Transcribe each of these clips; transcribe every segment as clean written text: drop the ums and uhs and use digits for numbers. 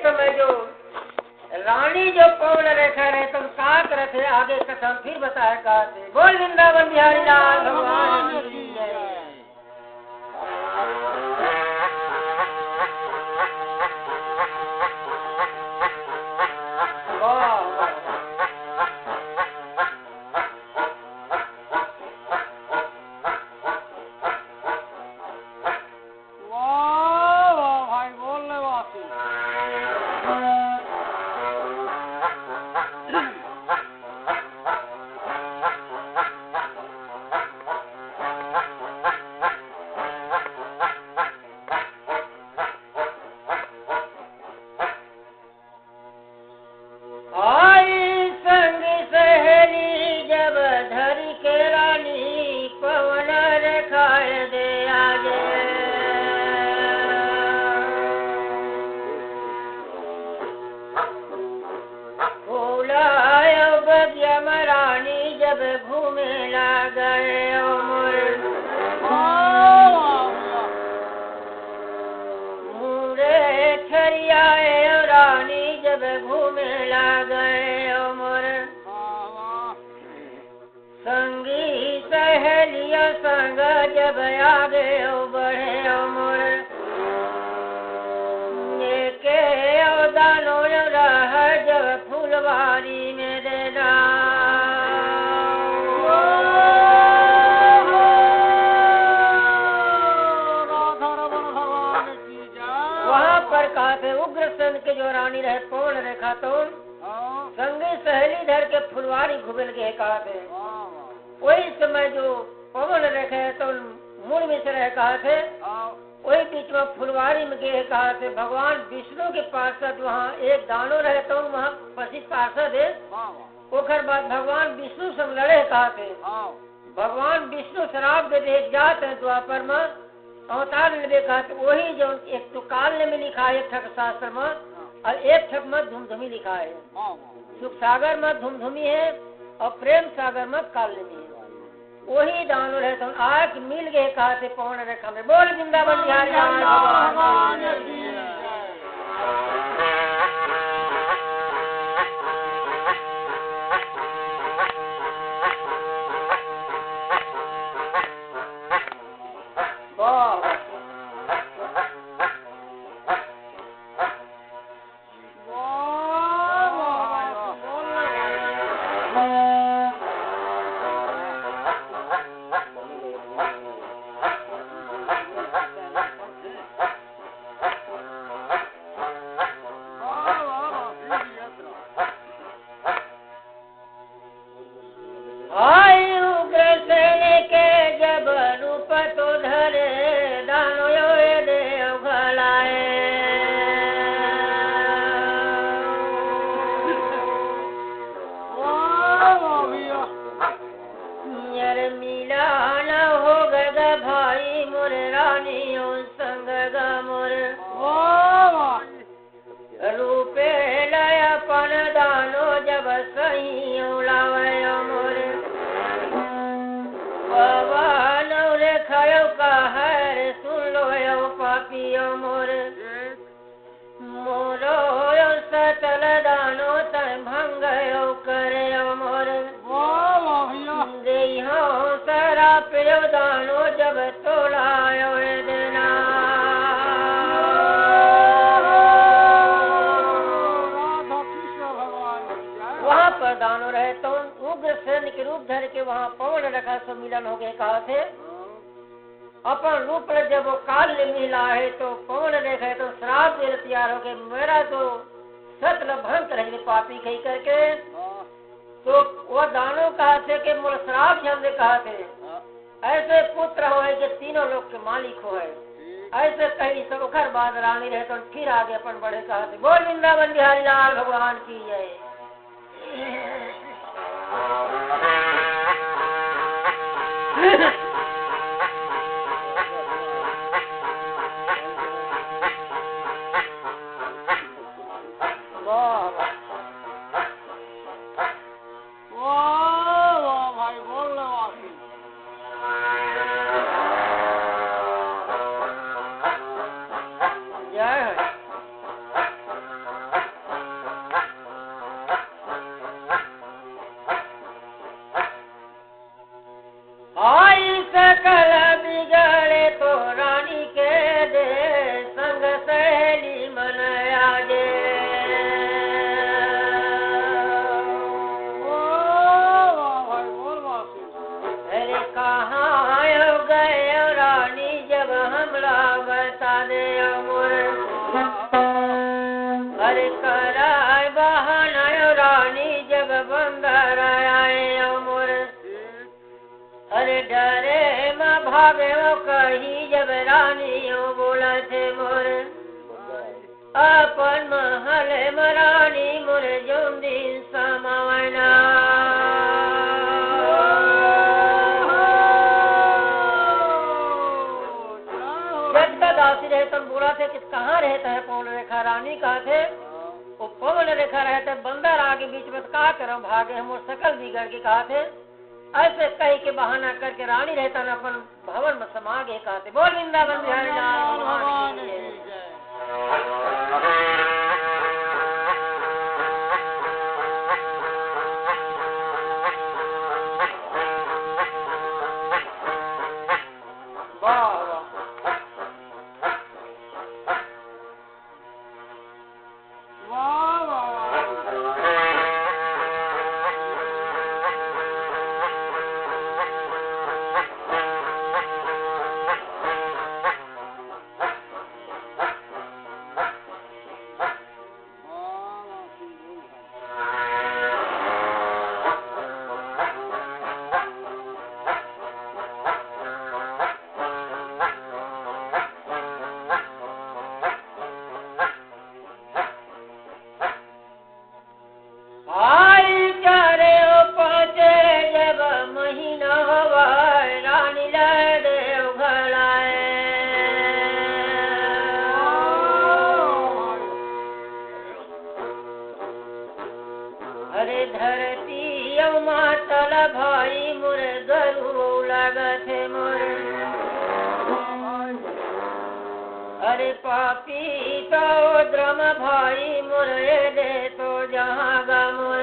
समय जो रानी जो पवन रेखा रहे तुम का करत है आगे कसम फिर बताए का थे। बोल वृंदावन बिहारी लाल भगवान की जय। उग्रसेन के जो रानी रहे पवन रेखा तो संगी सहेली धर के फुलवारी घुबल के कहा थे। वही समय जो पवन रेखा तो मूल में से रह कहा थे वही बीच में फुलवारी में गए कहा थे। भगवान विष्णु के पार्षद वहाँ एक दानो रहे तो वहाँ प्रसिद्ध पार्षद है। ओकर बाद भगवान विष्णु से लड़े कहा थे। भगवान विष्णु शराब दे दे जाते हैं द्वापर में अवतार ने देखा तो वही जो एक तो काल में लिखा है एक ठक शास्त्र में और एक ठक में धूमधूमी लिखा है। सुख सागर में धूमधूमी है और प्रेम सागर में काल में है। वही दानो रहे तो आग मिल गए कहा थे पवन रेखा में। बोल वृंदावन बिहारी भगवान वहाँ पवन रेखा से मिलन हो गए कहा थे। अपन रूप जब वो काल ने मिला है तो पवन रेखा तो श्राप देने तैयार हो गए। मेरा तो सतल भंग रहेंगे पापी कही करके तो वो दानों कहा थे कि मोर श्राप हमने कहा थे ऐसे पुत्र हो जो तीनों लोग के मालिक हो ऐसे कही सब उखर बाद रानी रहे तो फिर आगे अपन बड़े कहा थे। बोल वृंदावन बिहारी लाल भगवान की जय। मोरे अरे कराय बहाना रानी जब बंदर आए मोरे अरे डरे माँ भागे वो कही जब रानी बोला थे मोरे अपन महल मरानी मोरे जो दिन समावना दासी रहे तुम बोला थे कि कहाँ रहता है पवन रेखा रानी कहा थे वो पवन रेखा रहते बंदर आगे बीच में कहा करो भागे हम सकल बिगड़ के कहा थे ऐसे कही के बहाना करके रानी रहता न अपन भवन में समा गए कहा थे बोल वृंदावन बिहारी लाल भगवान की जय। अरे पापी तो द्रम भाई मुरे दे तो जहाँ गा मुर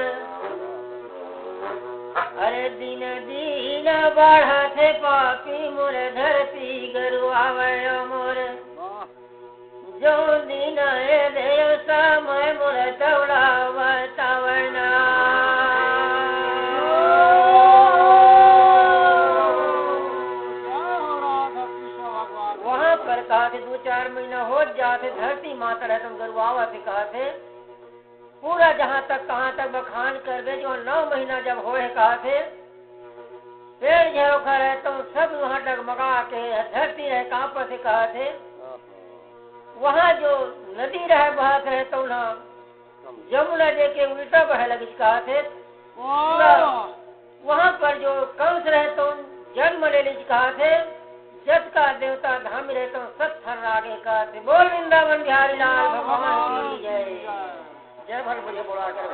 अरे दिन दिन बढ़ा थे पापी मुर धरती गरु आवे मुर जो दिन दे समय मुर दौड़ा बतावना कहा थे 2-4 महीना हो जाते धरती माता रहे तुम गरुआवा थे कहा थे पूरा जहाँ तक कहाँ तक बखान कर दे जो 9 महीना जब होए कहा थे पेड़ झरोखा रहे तुम सब वहाँ डगमगा के धरती रहे कहाँ पर से कहा थे वहाँ जो नदी रहे बहत रहे तो ना जमुना जी के उल्टा बह लगी कहा थे वहाँ पर जो कंस रहे तो जन्म ले लीज कहा थे जग का देवता धाम रहे तो सब थर आगे का बोल वृंदावन बिहारी लाल भगवान की जय जय भल मुझे बोला कर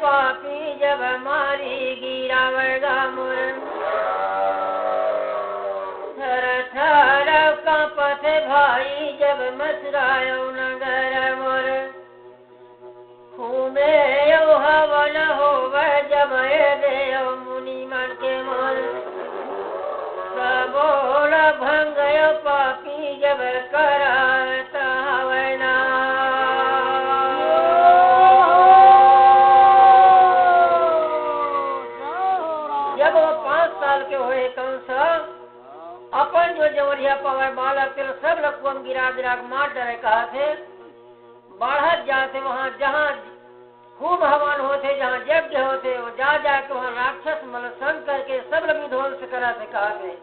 पापी जब मारी गिरावेगा मुर थर थर कांपत भाई जब मसरायो नगर मुर खूमे यो हवन होव जब देव मुनि मन के मुर सबोल भंगयो पापी जब करत हवना अपन जो जवरिया पवार बालक थे सब लकुम गिरा गिरा मार डरे कहा थे बढ़त जाते वहाँ जहाँ खूब हवन होते जहाँ यज्ञ होते वो जा के वहाँ राक्षस मल संग करके सब लगी ध्वंस करा थे कहा थे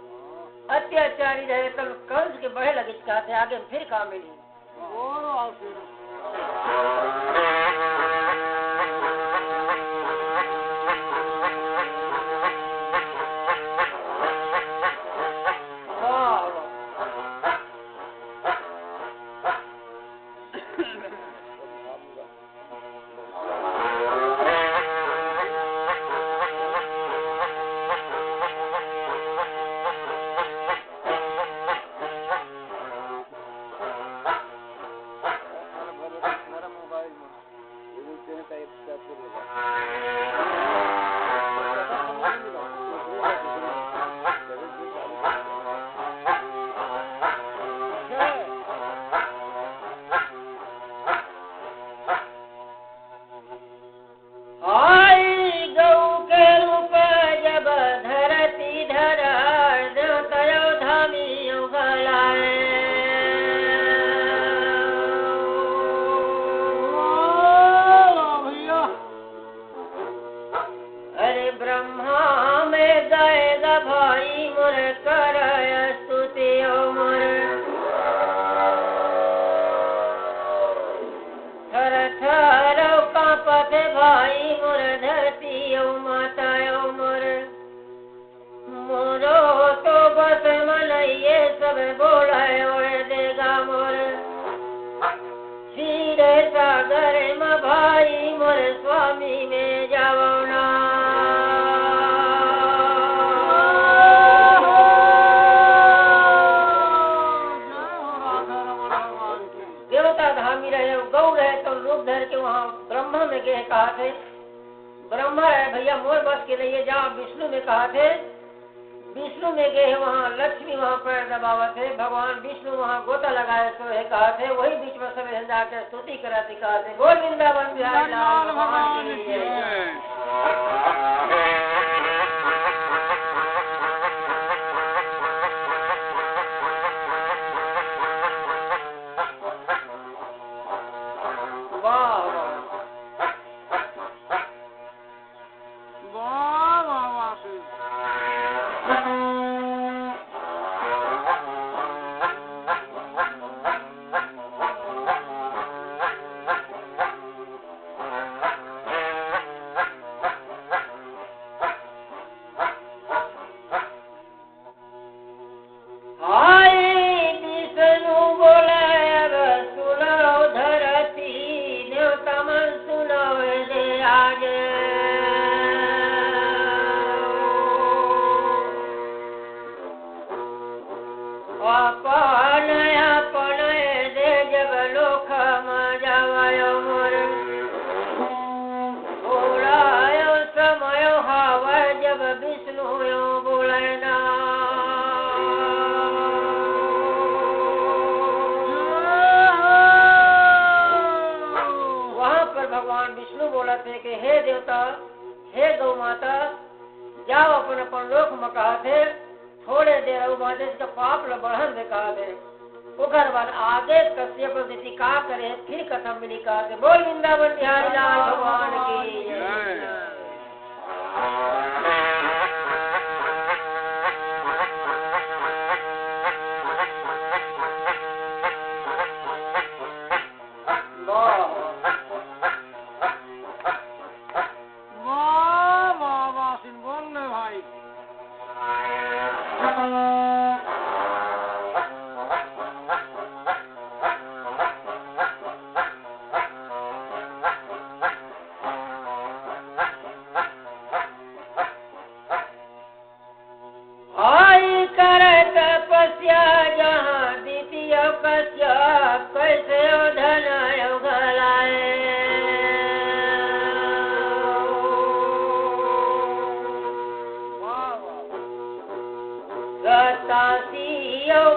अत्याचारी रहे तब कंस के बड़े लगे कहा थे आगे फिर कहा मिली मोर करय स्तुति मोर थर थर कांपत भाई मोर धरती माता मोर मोरो तो बस मन ये सब बोलाए ओढ़ देगा मोर क्षीर सागर में भाई मोर स्वामी में जावना देवता धामी रहे गौ रहे तो रूप धर के वहाँ ब्रह्मा में गए कहा थे ब्रह्मा है भैया मोर बस के लिए जहाँ विष्णु में कहा थे विष्णु में गए वहाँ लक्ष्मी वहाँ पैर दबावत है भगवान विष्णु वहाँ गोता लगाए सो है कहा थे वही बीच में सब जाकर स्तुति कराते कहा थे बोल वृंदावन बिहारी लाल भगवान की जय। भगवान विष्णु बोला थे कि हे देवता हे गौ माता जाओ अपन अपन लोक में कहा थे थोड़े देर माता इसका पाप ल बढ़न दे कहा थे उधर बाद आगे कश्यप दिति का करे फिर कथा मिली कहा थे बोल वृंदावन बिहारी लाल भगवान की जय।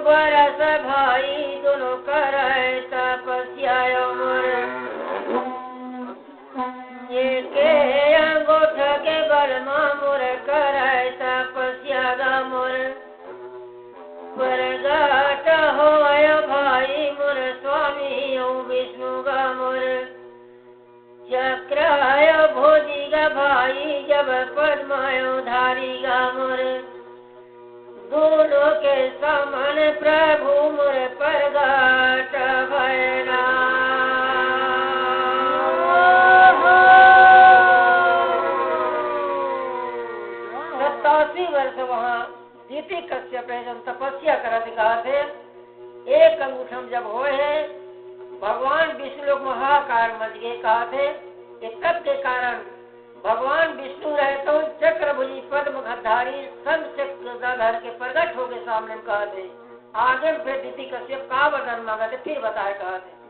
बरस भाई दोनों करे तपस्या मोर के अंगूठ के बल मोर करे तपस्या गा मोर प्रगट हो भाई मोर स्वामी विष्णु गा मोर चक्र भोजी गा भाई जब पद्मायो धारी गा मोर दोनों के समान प्रभु मोर प्रगट भयना 87 वर्ष वहाँ दीति कश्यप जब तपस्या करा दिखा थे एक अंगूठम जब हो है भगवान विष्णु लोग महाकार मच गए कहा थे कि तब के कारण भगवान विष्णु रहे तो चक्रभुजी पद्म धारी सब चक्रधर के प्रकट हो गए सामने में कहा थे आगे फिर दीति कश्यप का वरदान मांगा थे फिर बताए कहा थे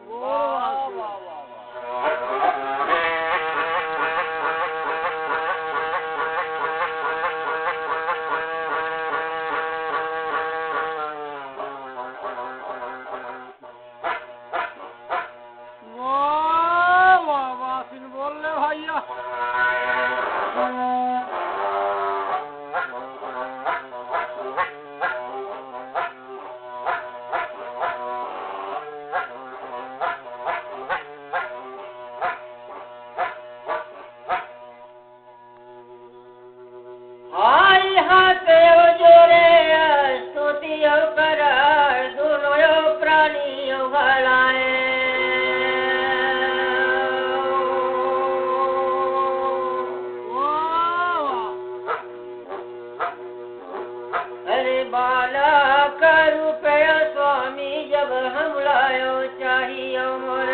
बालक रूपय स्वामी जब हम लायो चाहियो मोर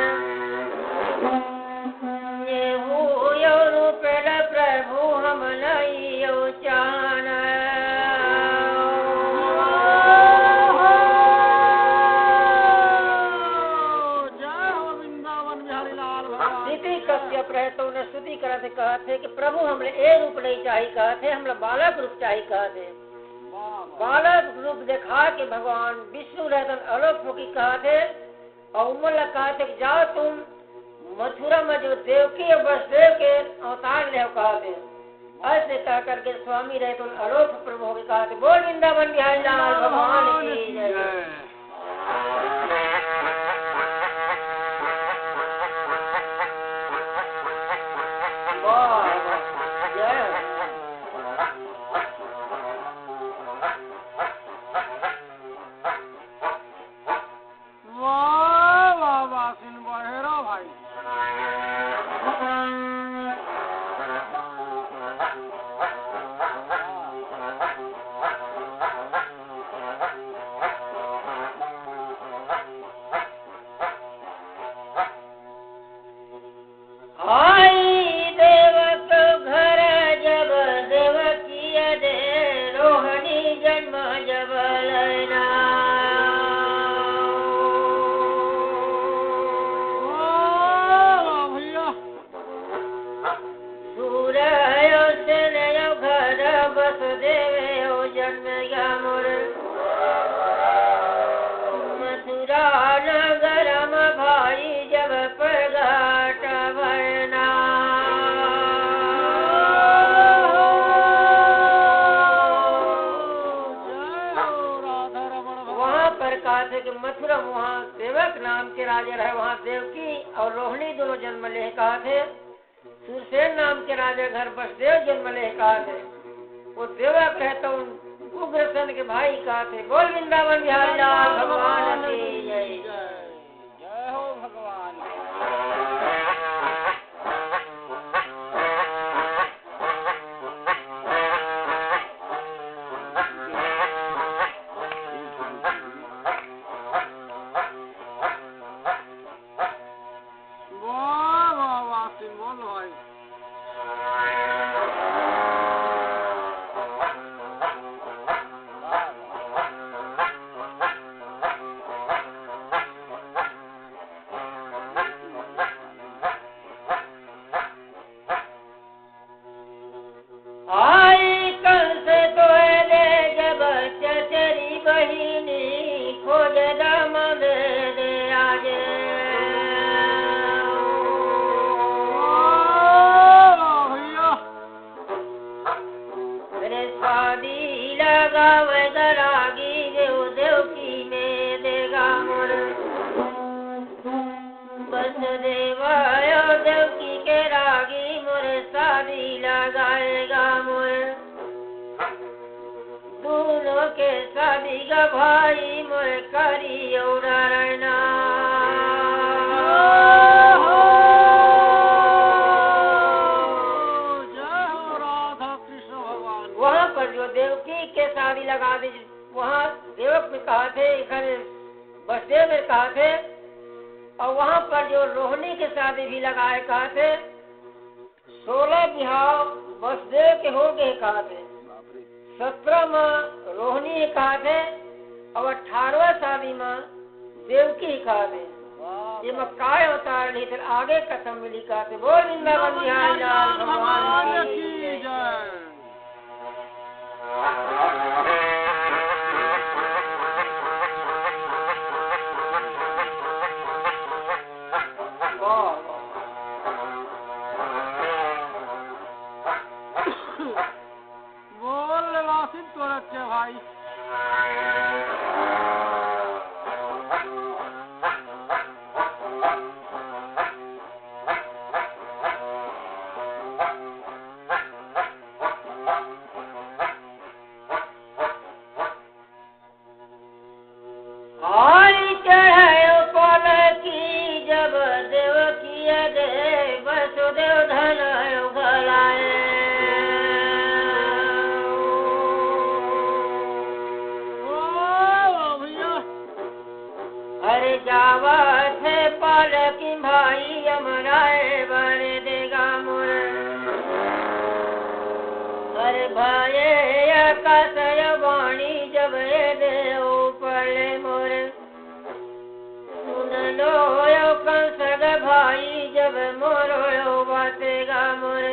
ये रूपल प्रभु हम लइयो चान कश्यप रहे तो उन्हें स्तुति करते कहते कि प्रभु हमने ए रूप नहीं चाहिए कहते हमने बालक रूप चाहिए कहते बालक रूप दिखा के भगवान विष्णु रहतन आलोक मुखी कहते और उमल कहते कि जाओ तुम मथुरा में जो देवकी और वसुदेव के अवतार ले कहते ऐसे कह करके स्वामी रहे तो आलोक प्रभु के कहते बोल वृंदावन बिहारी लाल भगवान की जय। मथुरा वहाँ सेवक नाम के राजा रहे वहाँ देवकी और रोहिणी दोनों जन्म ले कहा थे सुरसेन नाम के राजा घर वसुदेव जन्म ले कहा थे वो सेवक है तो उग्रसेन के भाई कहा थे बोल वृंदावन बिहारी लाल भगवान की जय। जय हो भगवान। भाई मोर करियो डरना वहाँ पर जो देवकी के शादी लगा दी वहाँ देवक में कहा थे इधर वसुदेव में कहा थे और वहाँ पर जो रोहिणी के शादी भी लगाए कहा थे 16 बिहाव वसुदेव के हो गए कहा थे 17 में रोहिणी कहा थे और 18वां शादी में देवकी कहा थे ये में काय अवतार नहीं थे आगे कथम मिली कहा थे बोल वृंदावन बिहारी लाल भगवान की जय। बोल वासित तो रखे भाई जावत है पालकी भाई अमराए बर देगा मोर अरे भाई आकाशय वाणी जब दे पड़े मोर सुन लो यो कंसग भाई जब मोरो बातेगा मोर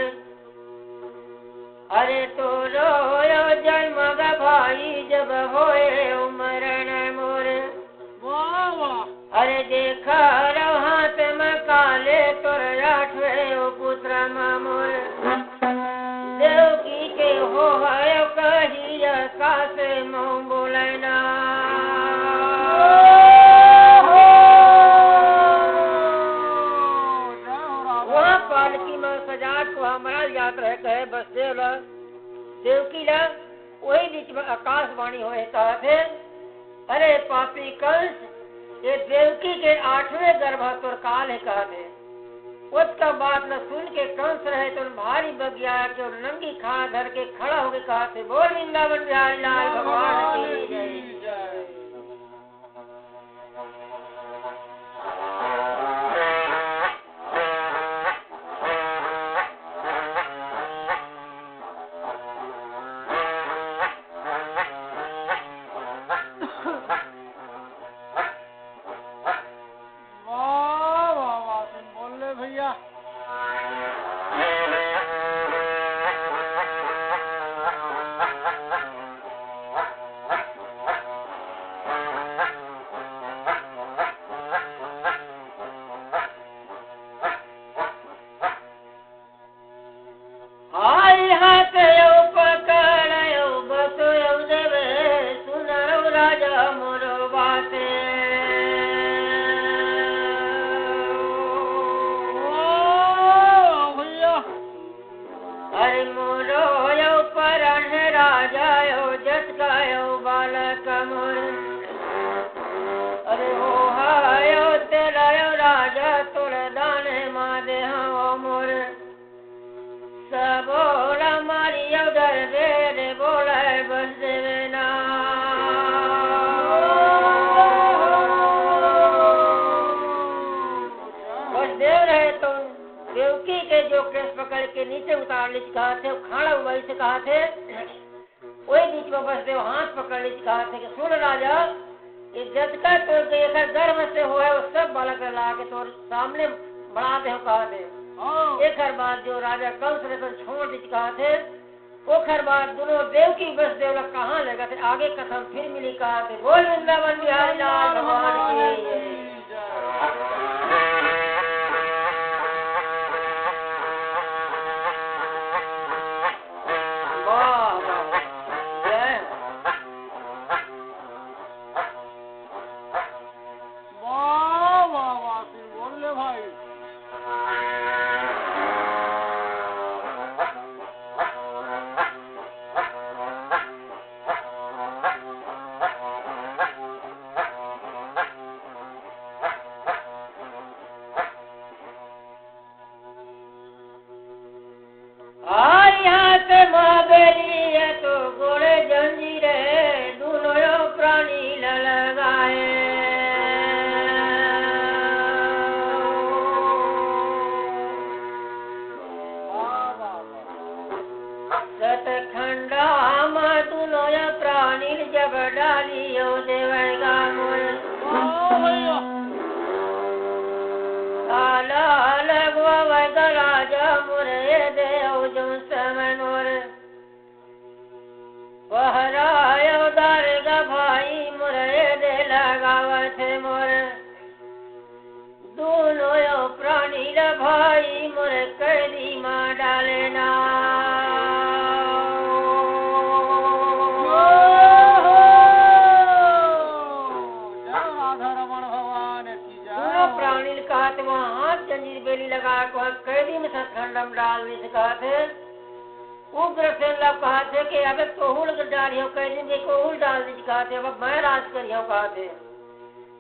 अरे तो रोयो जन्मग भाई जब होए मरण मोर अरे देखा रो हाथ में काले तोर आठवे पुत्र मोर देवकी के हो कही कासे मोह बोलना वहाँ पालकी में सजात को हमारा जात रह कहे बस देवकी ला वही बीच में आकाशवाणी होए कहा थे अरे पापी कंस ये देवकी के 8वें गर्भातुर काल है कहा थे उसका बात न सुन के कंस रहे तो भारी बगिया के नंगी खा धर के खड़ा होके कहा थे बोल वृंदावन बिहारी लाल भगवान की जय के नीचे उतारने से कहा थे खाना उबाई से कहा थे वही बीच में बसदेव हाथ पकड़ने से कहा थे कि सुन राजा ये जतका तो गर्भ से हो है वो सब बालक ला के तो सामने बढ़ा दे कहा थे एक हर बात जो राजा कंस ने तो छोड़ दी कहा थे वो खर बात दोनों देव की बसदेव लोग कहाँ लगा थे आगे कथम फिर मिली कहा थे बोल वृंदावन बिहारी लाल भगवान की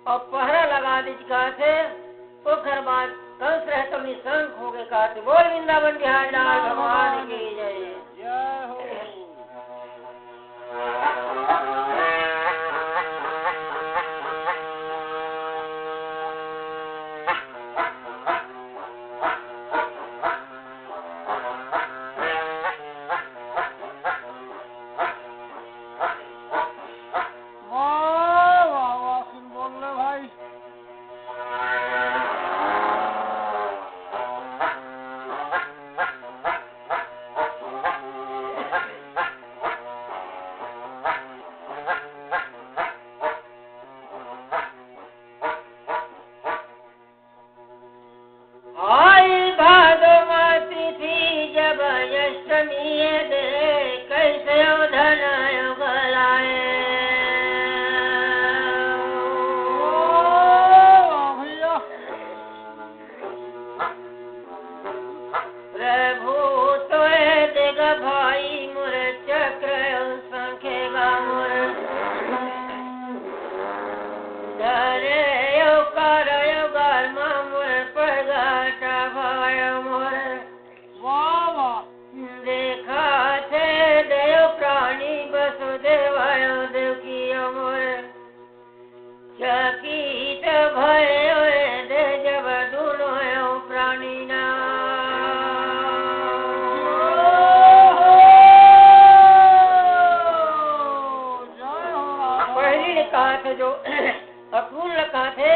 और पहरा लगा दी कहा थे वो घर बाद कंस रहे तो निशंक हो गए कहा थे बोल वृंदावन बिहारी लाल भगवान की जय थे जो अक्रूर कहा थे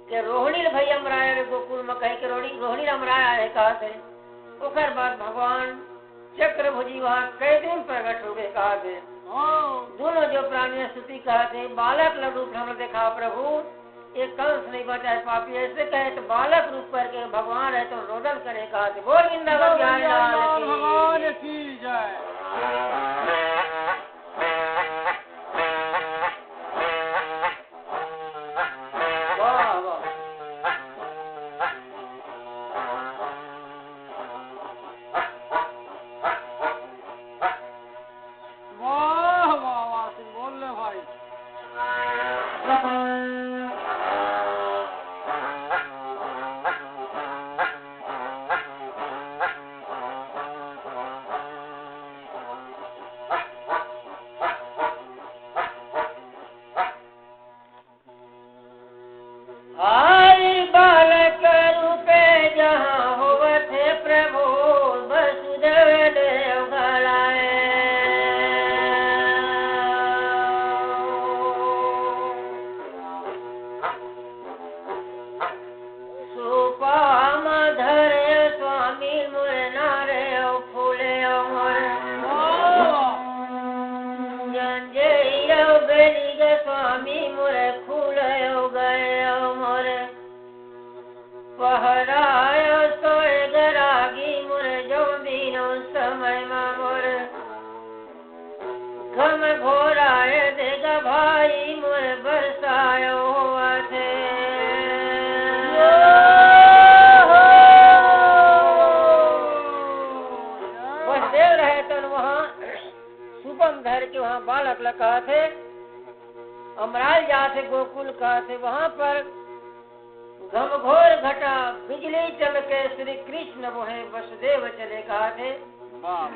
कि रोहिणी भाई अमराय गोकुल में कहे कि रोहिणी अमराय आए कहा थे। उकर बाद भगवान चक्रभुजी वहाँ कई दिन प्रकट हो गए कहा थे। दोनों जो प्राणी स्तुति कहा थे बालक रूप हमने देखा प्रभु एक कंस नहीं बचाए पापी ऐसे कहे तो बालक रूप करके भगवान है तो रोदन करे कहा थे। बोल वृंदावन बिहारी लाल भगवान की जय। बालक कहा थे अमराल जाते गोकुल कहा थे। वहाँ पर घमघोर घटा बिजली चमके श्री कृष्ण बोहे वसुदेव चले कहा थे।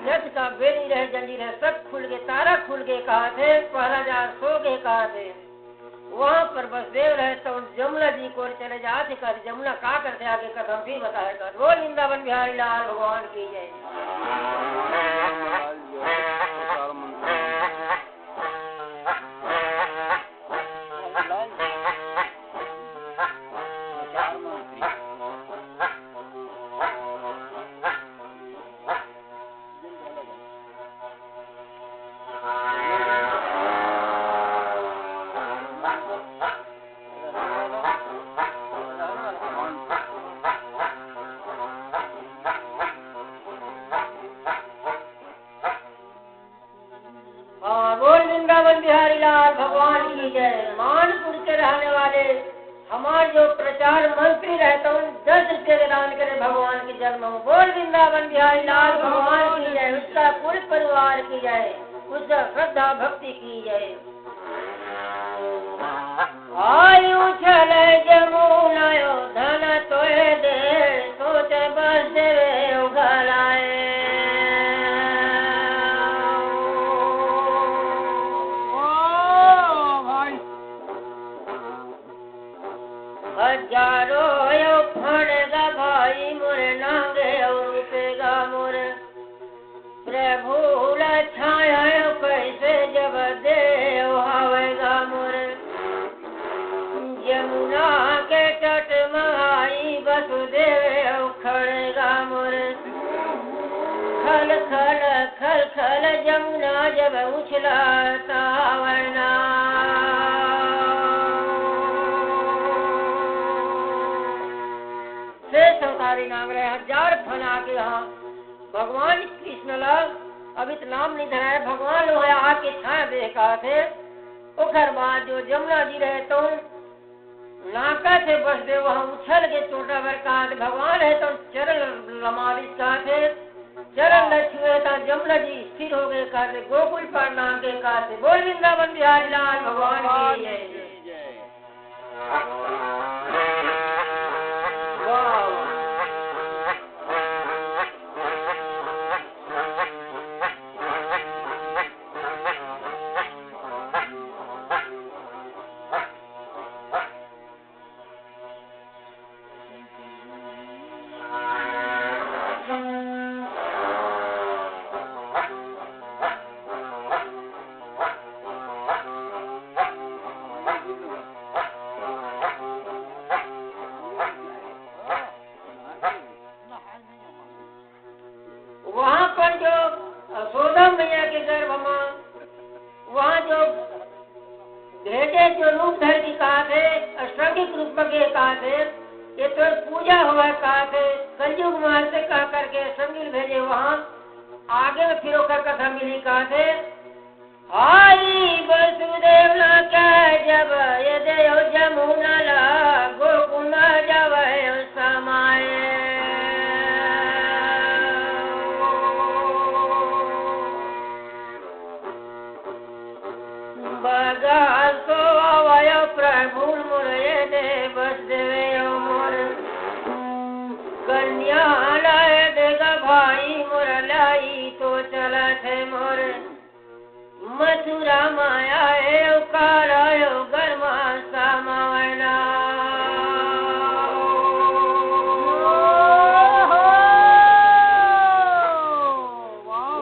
जज का बेरी रहे जंजीर रहे सब खुल गए तारा खुल गए कहा थे। पहला जार सो गए कहा थे। वहाँ पर वसुदेव रहे तो जमुना जी को चले जाते कर जमुना का करते आगे कथम भी बताया कर। वो वृंदावन बिहारी लाल भगवान की जय। वृंदावन बिहारी लाल भगवान की जय। मानपुर के रहने वाले हमारे जो प्रचार मंत्री रहते हैं 10 रुपये दान करे भगवान के जन्म में। बोल वृंदावन बिहारी लाल भगवान की जय। उसका पूरे परिवार की जय। उसका श्रद्धा भक्ति की जय। आयु चले जमुना धन तो दे सोच बस देवे उगलाए। हजारों फणगा भाई मोरे नांगे और रुपेगा मोरे प्रभु छाया कैसे जब दे हावेगा मोरे। यमुना के तट महाई वसुदेव खड़ेगा मोरे। खल खल खल खल जमुना जब उछलाता वरना। नाम रहे 1000 फन आके यहाँ भगवान कृष्ण लग अभी तो नाम नहीं धरा है। भगवान लोग आके छाया देखा थे। उखर बाद जो जमुना जी रहे तो नाका थे बस दे वहाँ उछल के छोटा भर कहा थे। भगवान है तो चरण लमारिश कहा थे। चरण न छुए था जमुना जी स्थिर हो गए कहा थे। गोकुल पर नाम के कहा थे। बोल वृंदावन बिहारी लाल भगवान की जय। भेजे जो रूप धर की कहा थे, अष्टांगिक रूप में के कहा थे, ये तो पूजा हुआ कहा थे, कलयुग में से कह करके संगिल भेजे वहाँ आगे में फिर होकर कथा मिली कहा थे, आई वसुदेव न कह जब ये देव जमुना ला गोकुल में जावे समाये बगा सो आवाय प्रभु मुरे देव वसुदेव मोर कन्या लाए देगा भाई मोर लाई तो चला थे मोर मथुरा माया उकारायो गर्मा समावना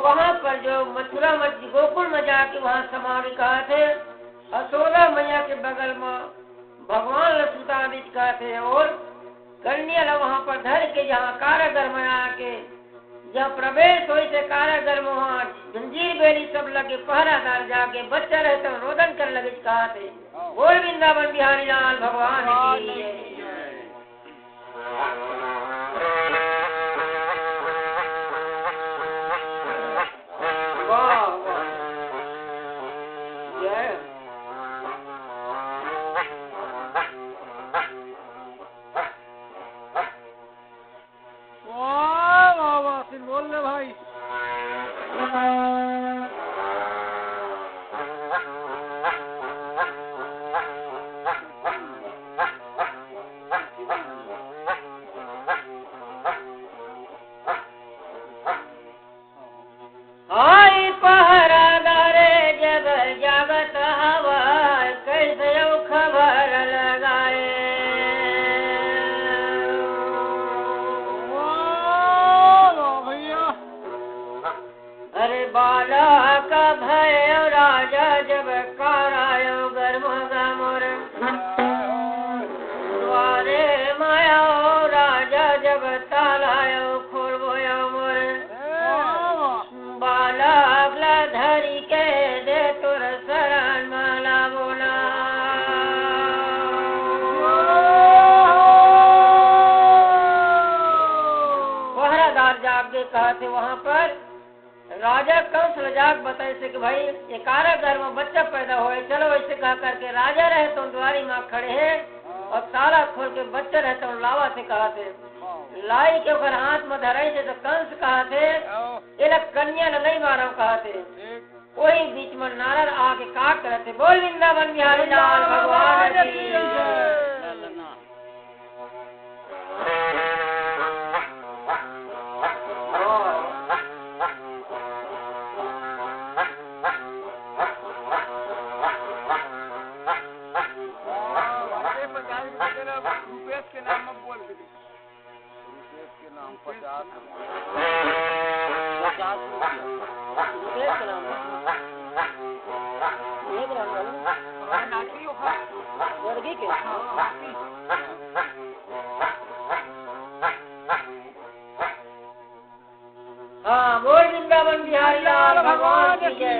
वहाँ पर जो मथुरा गोकुल में जाके वहाँ समाधि कहा थे, असोदा मैया के बगल में भगवान लक्ष्मणादित्य कहा थे और कन्या वहाँ पर धर के जहाँ कारागर में आके जब प्रवेश हुई से कारागर में वहाँ जंजीर बेली सब लगे पहरादार जाके बच्चा रहते रोदन कर लगे कहा थे, बोल वृंदावन बिहारी लाल भगवान की वाह वाह जय वाह वाह वाह फिर बोल ले भाई। आई पहरादारे जब जागत हवा कैसे खबर लगाए भैया अरे बाला का भय राजा जब करायो गर्म गमोर द्वारे माया राजा जब तालायो खोलबोयो मोर बाला अगला धरी के दे तुर शरण माला बोला पहरादार जागे कहा थे वहाँ पर राजा कंस लजाक बताए से कि भाई ये कारागर में बच्चा पैदा हुए, चलो ऐसे कहा करके राजा रहे तो द्वारी माँ खड़े हैं और ताला खोल के बच्चा रहते तो लावा से कहा थे लाई के ऊपर हाथ में धराई थे तो कंस कहा थे ये लग कन्या न नहीं मारो कहा थे, वही बीच में नारद आके काट रहे थे, बोल वृंदावन बिहारी लाल भगवान की रुपेश के नाम में बोल के रुपेश के नाम 50 रुपेश के नाम वर्गी के हाँ बोल वृंदावन बिहारी लाल भगवान की जय।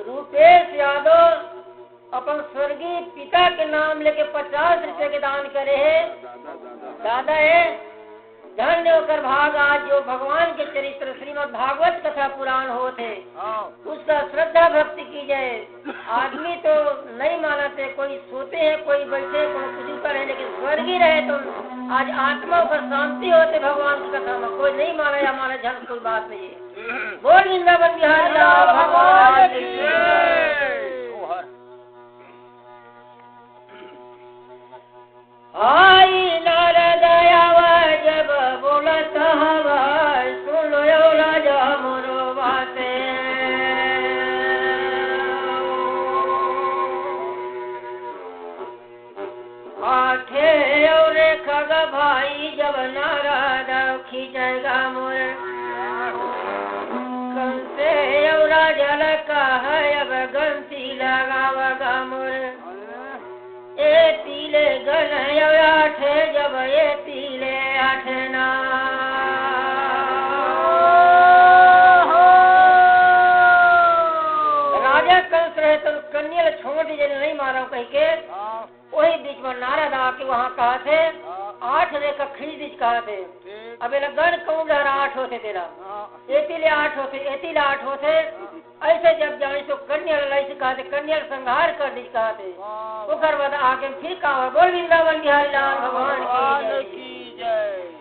रुपेश यादव अपन स्वर्गीय पिता के नाम लेके 50 रुपए के दान करे है, दादा है धन्य होकर भाग आज जो भगवान के चरित्र श्रीमद् भागवत कथा पुराण होते उसका श्रद्धा भक्ति की जाए। आदमी तो नहीं मानते, कोई सोते हैं कोई बैठे कोई कुछ पर है, लेकिन स्वर्गीय रहे तो आज आत्मा पर शांति होते भगवान की कथा में, कोई नहीं माना या माना झन कोई बात नहीं है। बोल वृंदावन बिहारी लाल भगवान की आई नारद आवा जब बोलत हवा सुनो राजा मोरो बाते आठे और खग भाई जब नारद खींचेगा मोर कंसे और जल का है अब गंती लगावगा मोर ए पीले गन आठे जब ये पीले आठना राजा कंस रहे तो कन्या छोड़ दीजिए नहीं मारो कह के वही बीच में नारद आके वहाँ कहा थे 8 रेखा खींच दीज कहा थे अब गण कौन 8 होते तेरा एतिले 8 होते ऐसे जब जाने तो कन्या लड़ाई से कहा थे कन्या संहार कर दीज कहा थे उकर बाद आगे फिर कहा बोल वृंदावन बिहारी लाल भगवान की जय।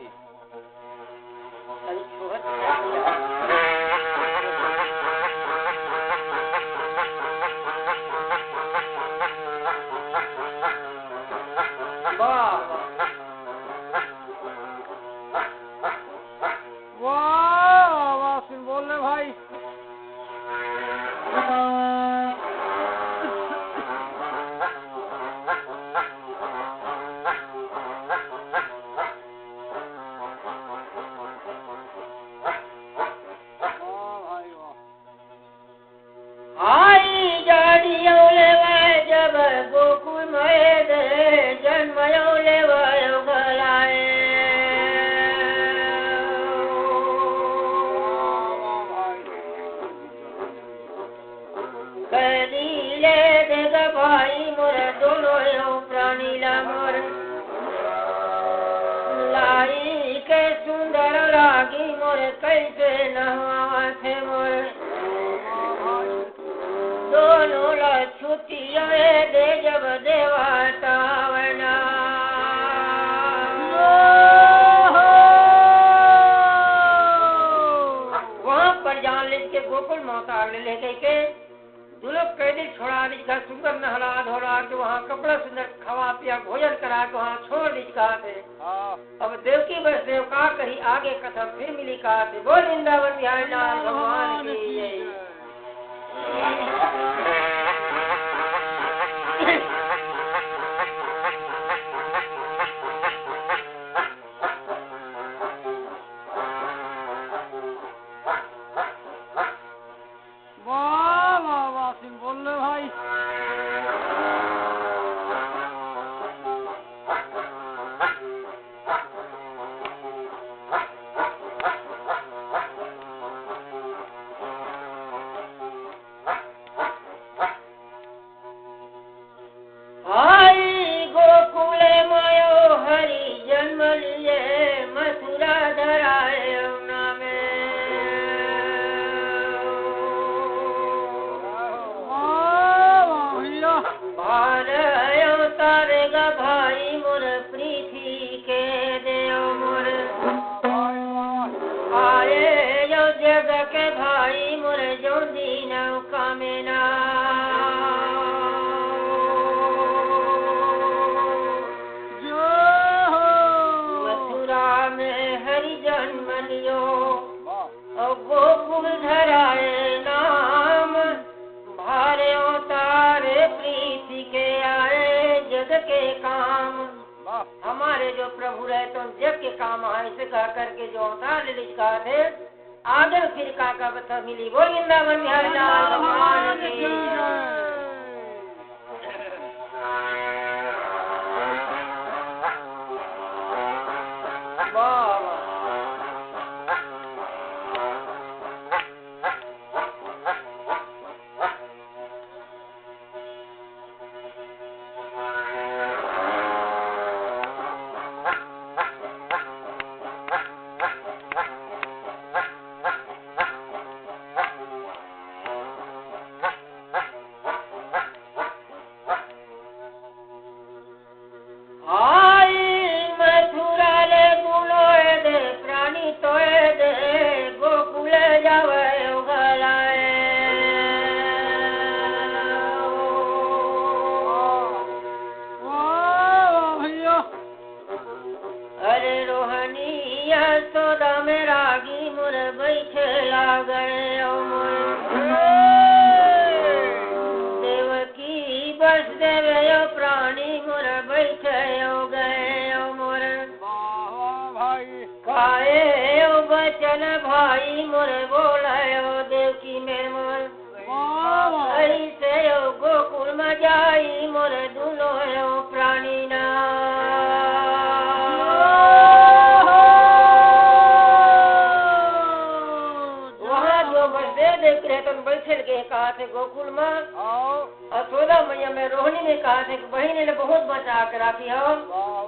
थे गोकुल में, और 14 मैया में रोहिणी ने कहा थे कि बहन ने बहुत बचा के रखी हो,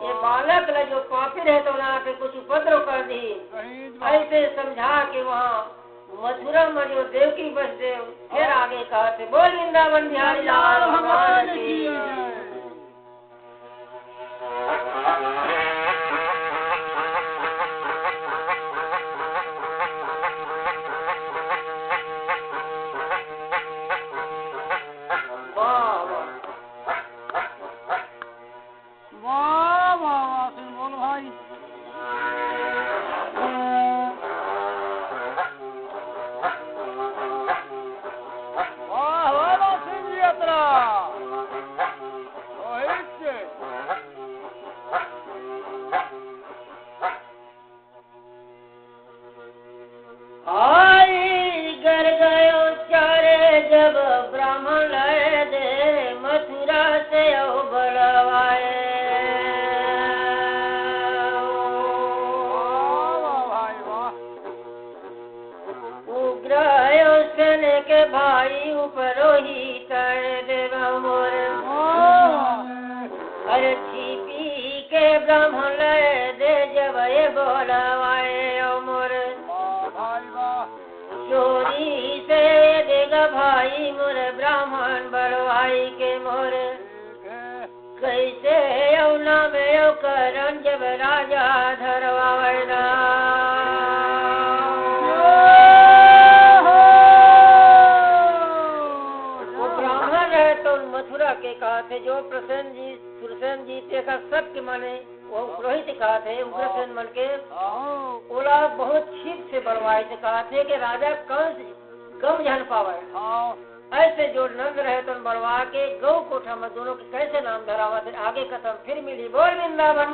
ये बालक ला जो पापी रहे तो वहाँ पे कुछ उपद्रव कर दी। ऐसे समझा के वहाँ मथुरा में जो देवकी बसदेव फिर आगे कहा थे बोल वृंदावन बिहारी लाल भगवान की। जो सुरसेन जी देखा सबके माने वो पुरोहित कहा थे उग्रसेन मन के ओला बहुत ठीक से बनवाए थे, कहा थे कि राजा कंस गम जान पावे। ऐसे जो नंद रहे तो बनवा के गौ कोठा में दोनों के कैसे नाम धरावा थे आगे कसम फिर मिली बोल वृंदावन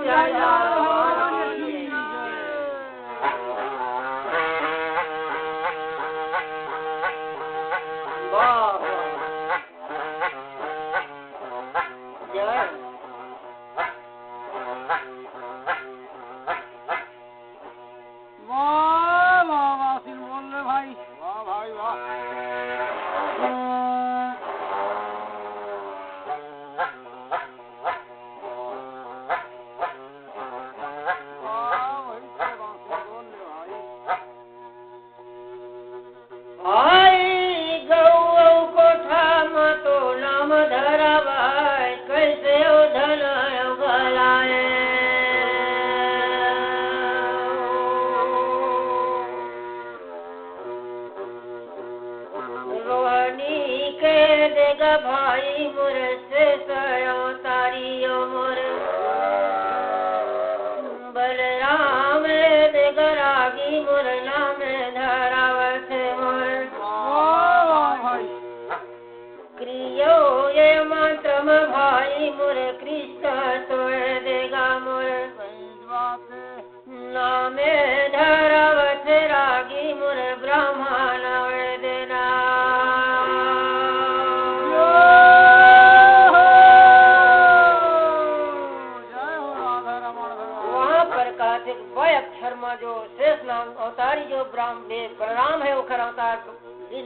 बलराम है उखर अवतार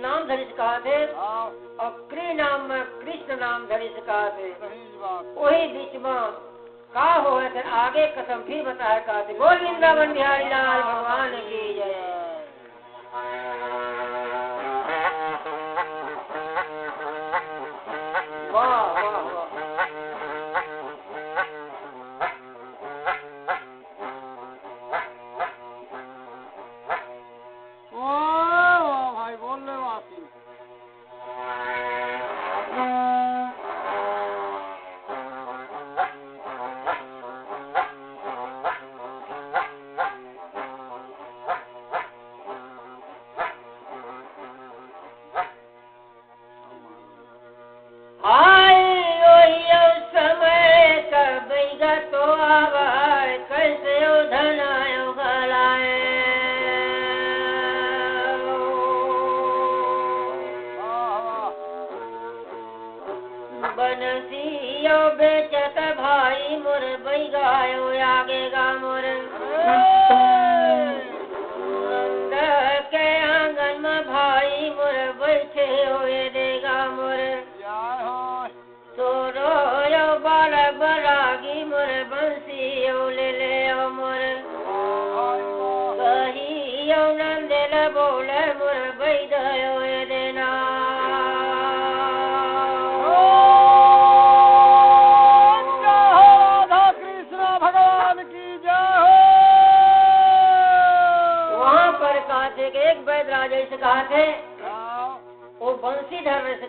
नाम धरी से कहा थे और कृ नाम में कृष्ण नाम धरी से कहा थे। वही बीच में का हो थे आगे कसम फिर बताया कहा थे बोल वृंदावन बिहारी लाल भगवान की जय। वाह वाह वाह बनसियो बेचत भाई मोर बैगायो आगे गा मोर नंद के आंगन में भाई मोर बैठे हुए देगा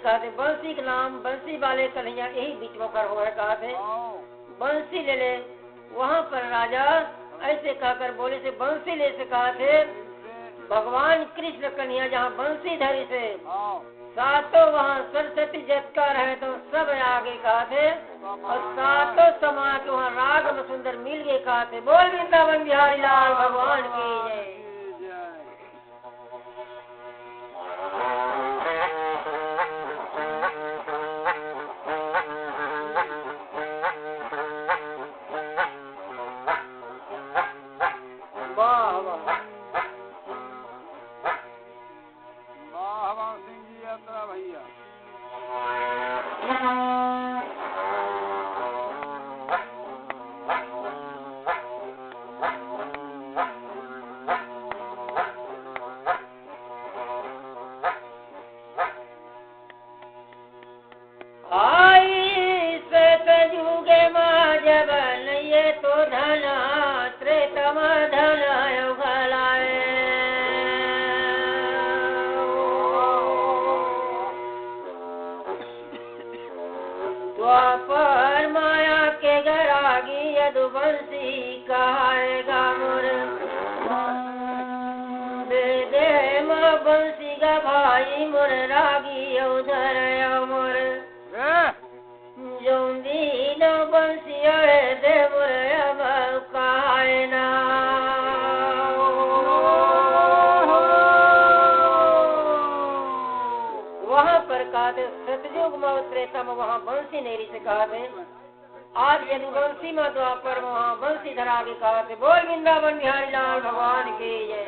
कहते बंसी के नाम बंसी वाले कन्हैया यही बीच में कर हो है कहते बंसी ले ले। वहाँ पर राजा ऐसे कहकर बोले से बंसी ले से कहा थे भगवान कृष्ण कन्हैया जहाँ बंसी धरी से सातों वहाँ सरस्वती जत्का रहे तो सब आगे कहा थे और सातों समाज के वहाँ राग में सुंदर मिल गए कहा थे। बोल वृंदावन बिहारी लाल भगवान की जय। वहाँ बंसी नेरी से कहा थे आज यदुवंशी में द्वापर वहाँ बंसी धरा के कहा थे। बोल वृंदावन बिहारी लाल भगवान की जय।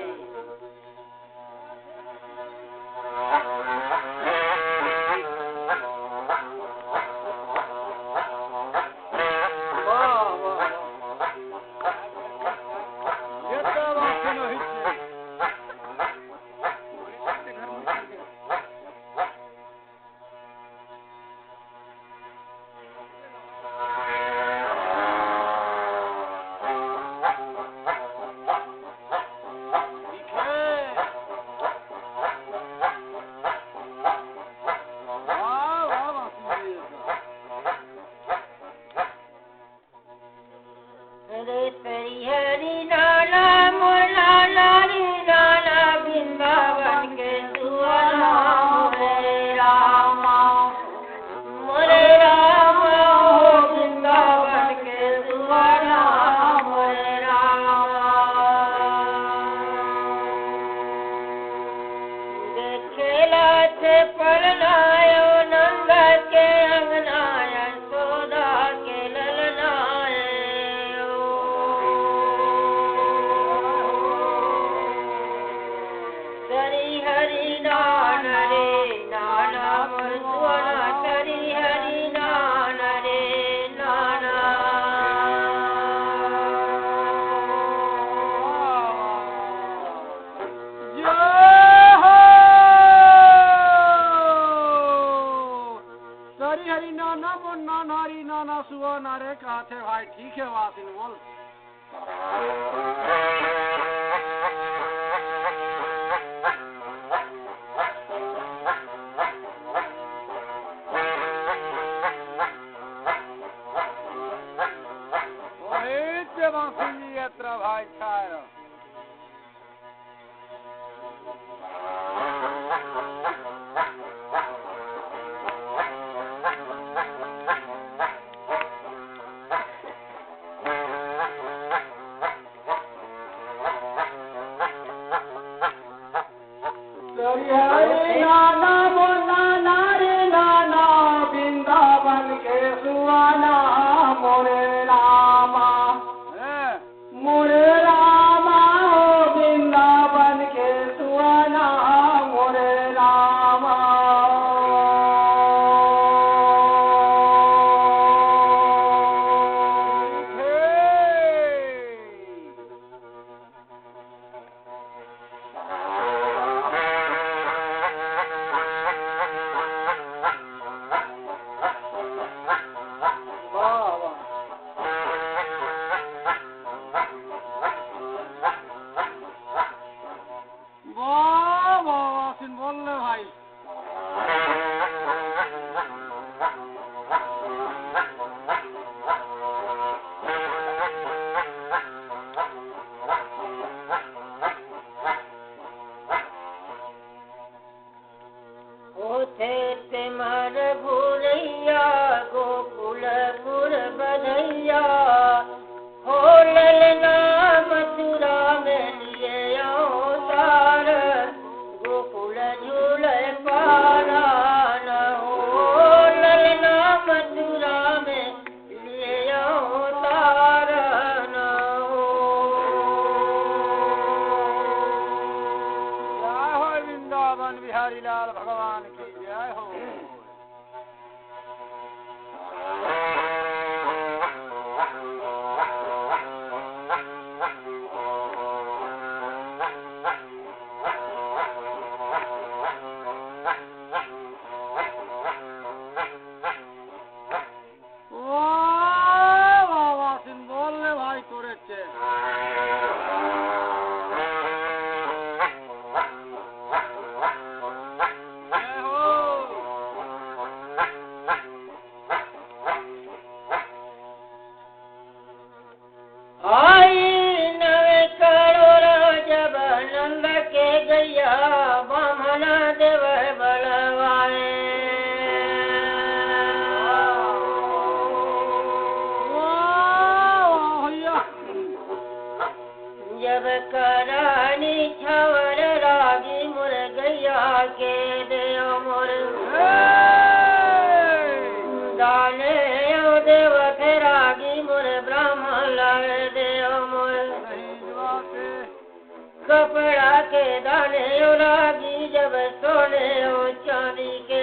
कपड़ा के दाने लागी जब सोने और चांदी के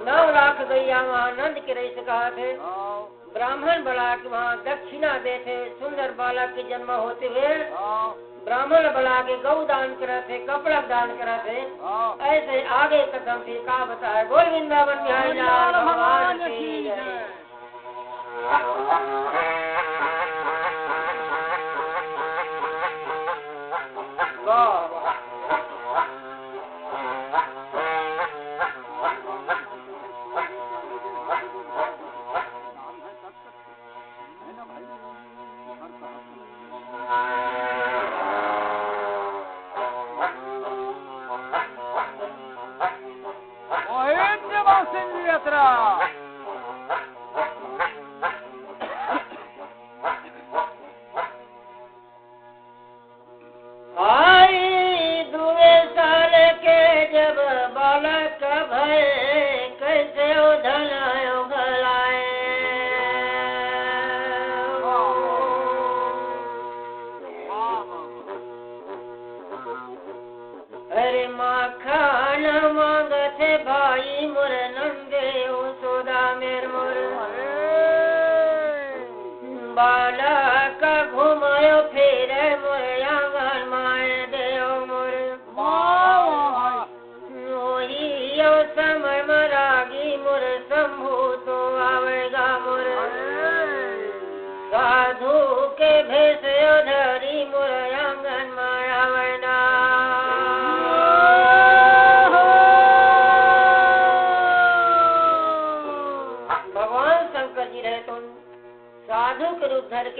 9 लाख गैया वहाँ नंद के रही सका थे। ब्राह्मण बड़ा के वहाँ दक्षिणा देते, सुंदर बालक के जन्म होते हुए ब्राह्मण बड़ा के गौ दान करे थे, कपड़ा दान करे थे। ऐसे आगे कदम फिर का बताए। बोल वृंदावन बिहारी लाल भगवान की जय।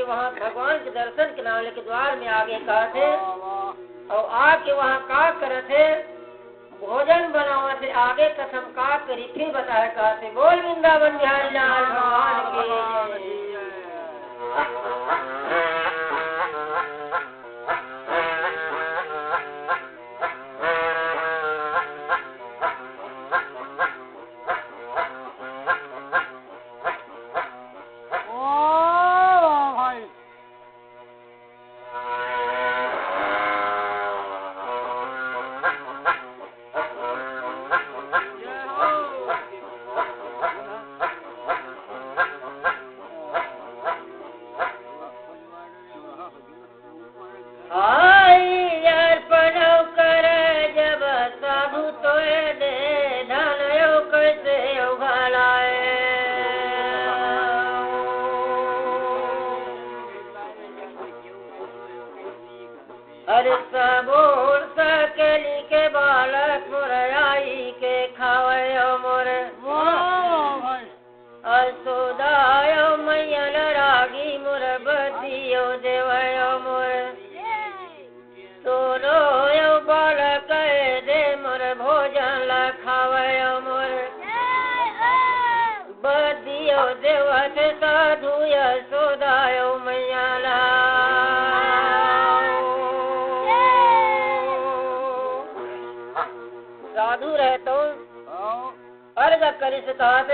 वहाँ भगवान के दर्शन के नाम लेके द्वार में आगे कहा थे और आके वहाँ का करे थे, भोजन बनावा थे। आगे कसम का करी फिर बताया कहा थे। बोल वृंदावन बिहारी लाल भगवान की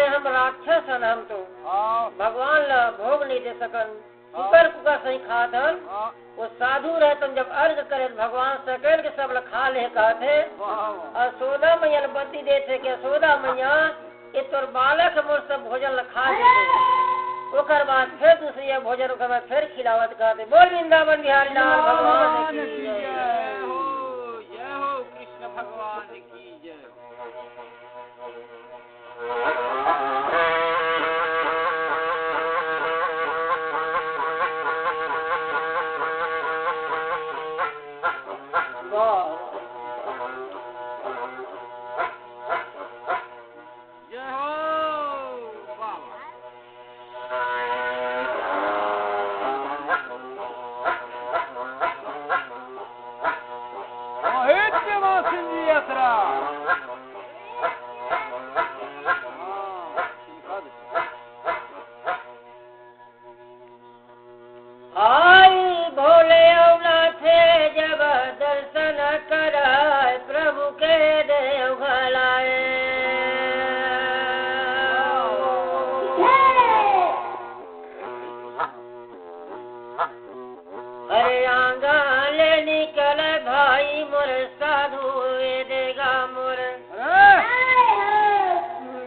हम राक्षस हन। हम तो भगवान ला भोग नहीं दे सकन, कुकर कुकर सही खात हन। वो साधु रहते जब अर्घ करे भगवान सकल के सब खा ले कहते। और सोदा मैया बत्ती देते के सोदा मैया ये तोर बालक मोर सब भोजन खा देते। ओकर बाद फिर दूसरी भोजन ओकर बाद फिर खिलावत कहते। बोल वृंदावन बिहारी लाल भगवान की जय हो, जय हो कृष्ण भगवान की जय। मोर साधु देगा मोर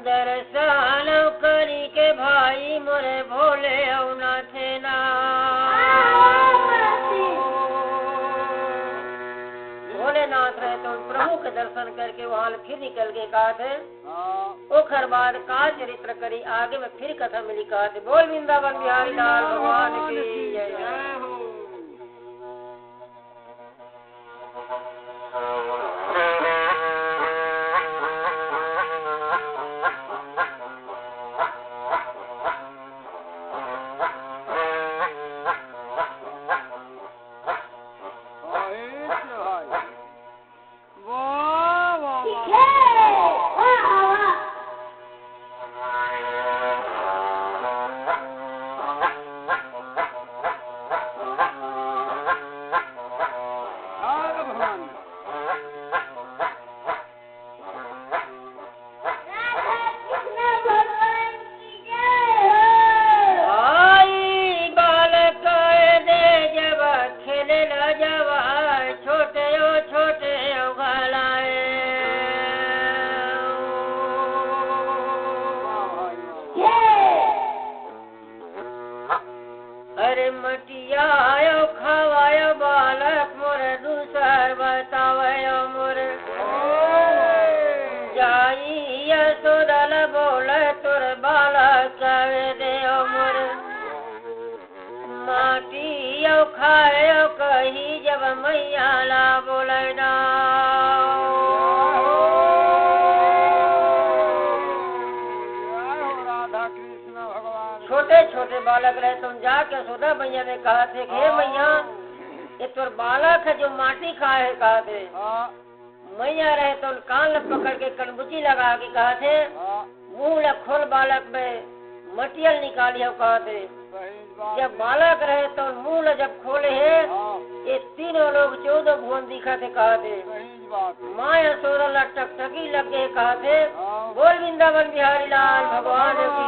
दर्शन करी के भाई मोरे भोले नाथे ना भोलेनाथ रहे तो प्रभु के दर्शन करके वहाँ फिर निकल के कहा थे ओखर बाद का चरित्र करी आगे में फिर कथा मिली कहा थे बोल वृंदावन बिहारी लाल भगवान की जय हो। छोटे छोटे बालक रहे तुम जाके सुधा मैया ने कहा थे हे मैया ये तो बालक है जो माटी खाए कहा थे मैया रहे तो कान पकड़ के कनबुची लगा के कहा थे मुंह खोल बालक में मटियल निकालियो कहा थे जब बालक रहे तो मुंह जब खोले है ये तीनों लोग 14 भुवन दिखा थे कहा थे माँ यशोदा टकटकी लग गए कहा थे बोल वृंदावन बिहारी लाल भगवान की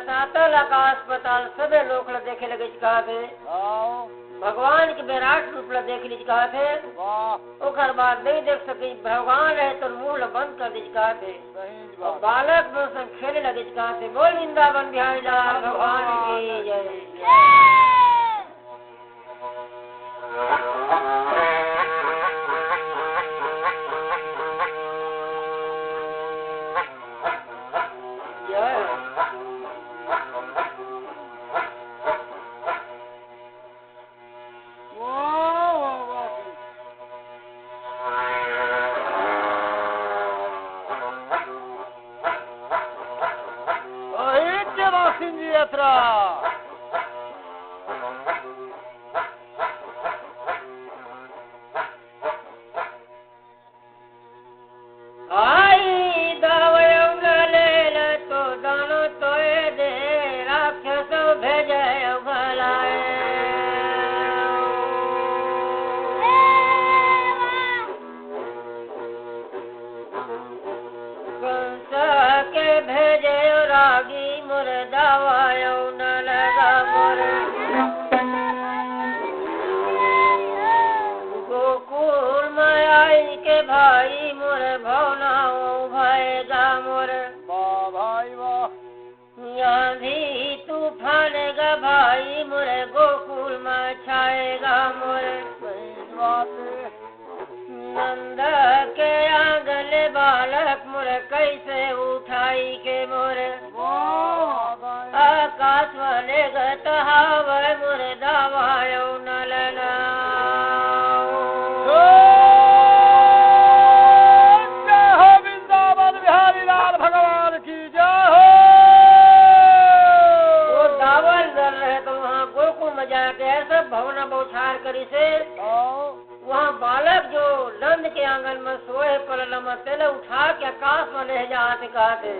अस्पताल सबे लोग देखे लगे कहा थे भगवान के विराट रूप देख लीज कहा थे ओकर बाद नहीं देख सके भगवान रहे तो मुंह बंद कर दीज कहा थे बालक में सब खेले लगे कहा थे बोल वृंदावन बिहारी लाल भगवान की जय। मोरे गोकुल में छाएगा मोरे नंद के आंगन बालक मोरे कैसे उठाई के मोरे आकाश वाले गत हावे मोरे दावायो नलना भगवान की जय हो। वो दावल दर रहे तो वहाँ गोकुल में जाके ऐसा भवना बौछार करी से वहाँ बालक जो नंद के आंगन में सोए पर तेले उठा के आकाश में ले जाते कहते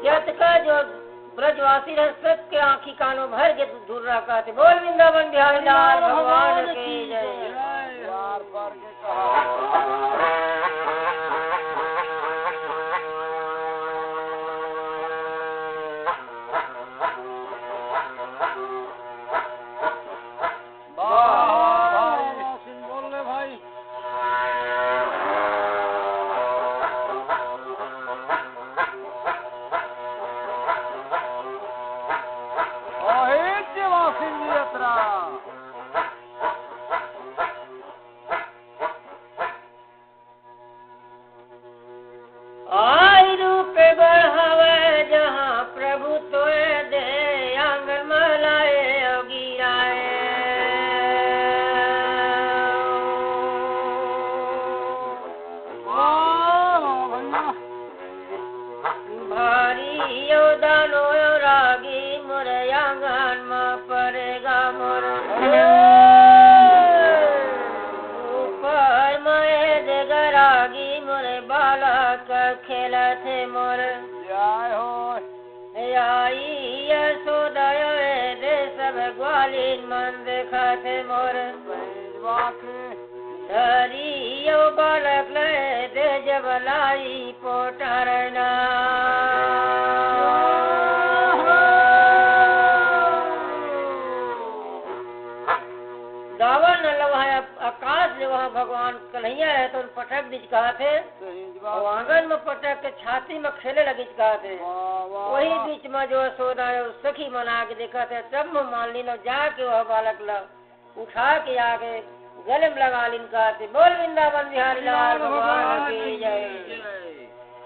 चत का जो ब्रजवासी रहे सबके आँखी कानों भर के दूर रहा कहते बोल वृंदावन बिहारी लाल भगवान की जय। बालक ले दे जबलाई पोटरना दावन लवाया आकाश ले वहाँ भगवान कन्हैया है तो पटक बीच कहा थे आंगन में पटक के छाती में खेले लगी कहा थे वही बीच में जो सोना सखी मना के देखा थे सब में मान ली न जाके वह बालक उठा के आगे गले में लगा लीन कहते बोल वृंदावन बिहारी लाल भगवान की जय।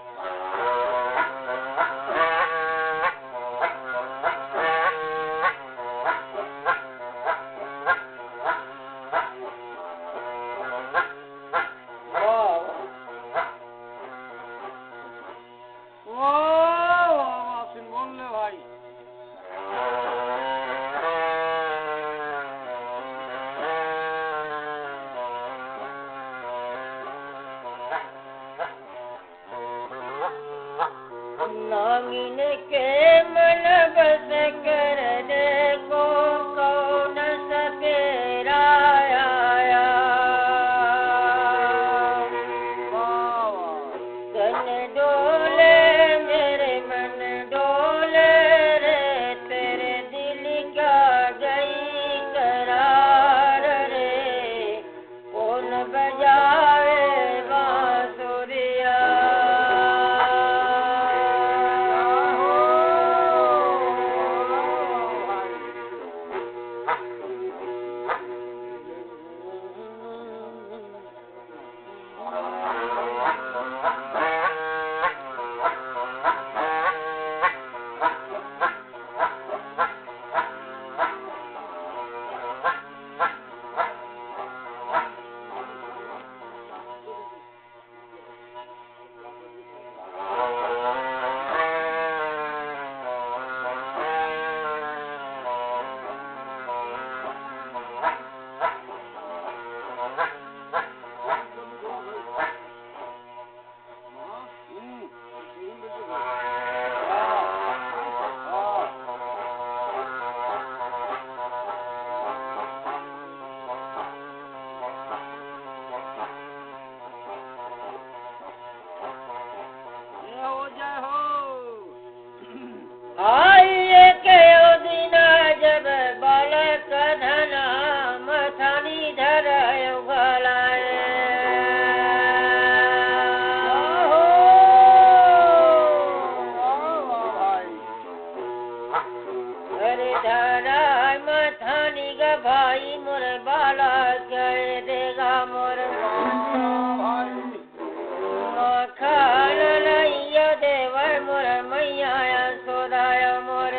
नागिन के मन बस कर दे को कौन सपेरा आया तन डोले मेरे मन डोले रे तेरे दिल का गई करार रे कौन बजावे बांसुरिया भाई मोर बाला कह देगा मोर माखन नैया देव मोर मैया सोदाय मोर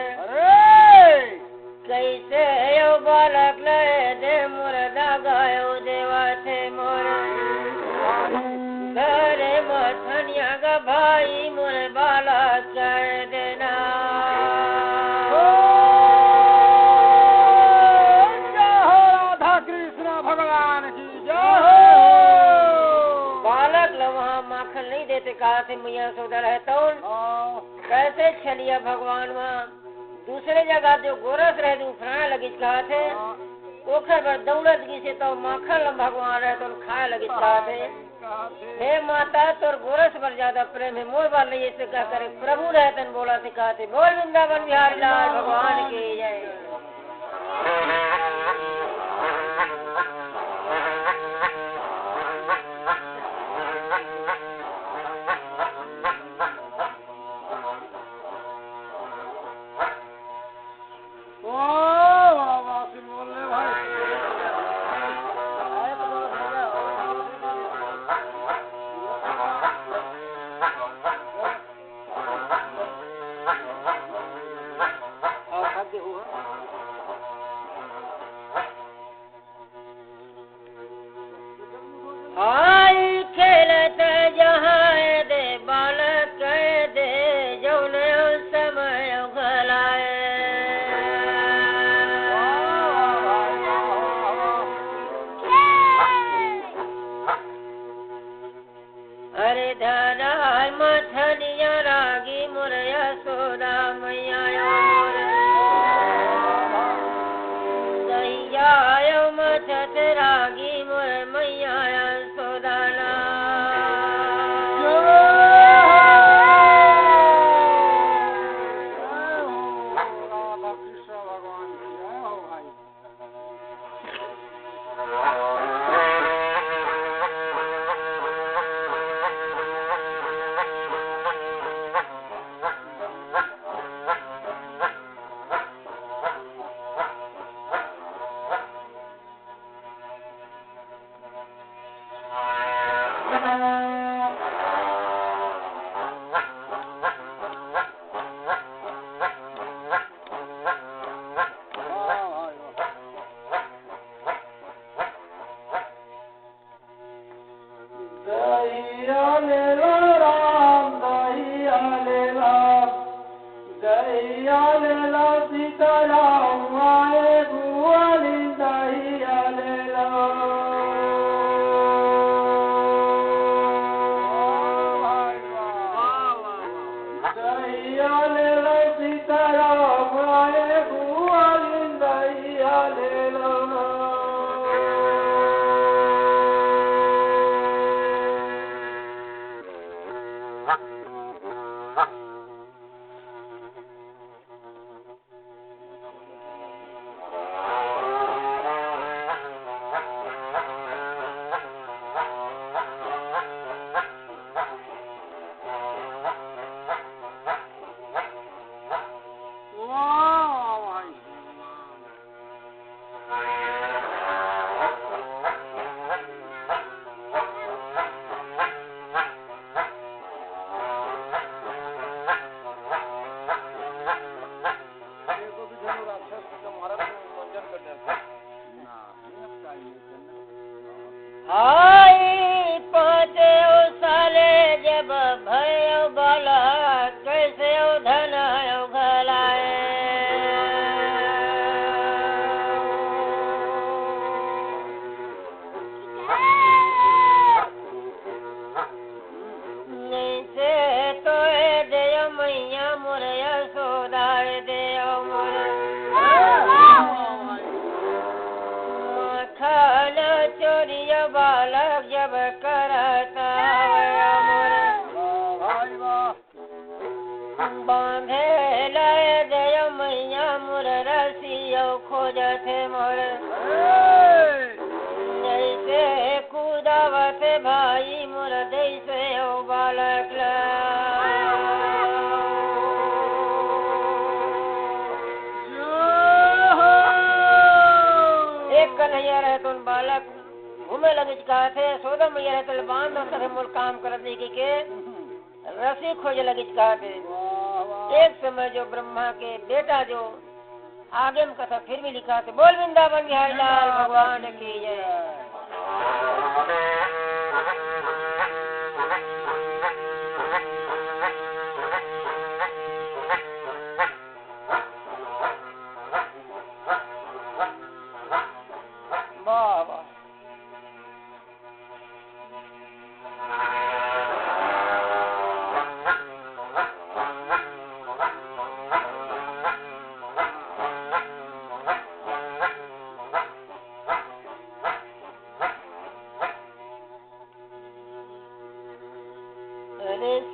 कैसे यो बालक ले दे मोर दागायो देवा थे मोर घरे मथनिया का भाई मोर बाला कर देना राधा कृष्ण भगवान की जय हो। बालक लोग वहाँ माखन नहीं देते कहा थे मैया सौदा रहता कैसे चलिए भगवान वहाँ दूसरे जगह जो गोरस रहे थे उफराने लगी कहा थे ओखर पर दौलत की से तो माखन भगवान रहे तो खाए लगी कहा थे हे माता तोर गोरस पर ज्यादा प्रेम है मोर बाल नहीं ऐसे क्या करे प्रभु रहतन बोला से कहा थे बोल वृंदावन बिहारी लाल भगवान की जय। आई खेलत जहाँ दे बालक दे जौन समय घलाए अरे धरा मथनिया रागी मोर यशोदा मैया दहिया मथत रागी मोर मैया आई पाँचे साले जब भयो बाला कैसे धन घलाए से तो दे मैया मोर यशोदा दे मोर खान चोरिया बालक जब करता बांधे लय दय मैया मोर रसियो खोजत मोर जैसे कूदावत भाई मोर जैसे बालक कन्हैया रहे तो बालक घूमे लगे कहा थे सोदा मैया रहे तो बांध करे मोल काम कर दी के रसी खोज लगे कहा थे। एक समय जो ब्रह्मा के बेटा जो आगे में कथा फिर भी लिखा थे। बोल वृंदावन बिहारी लाल भगवान की जय।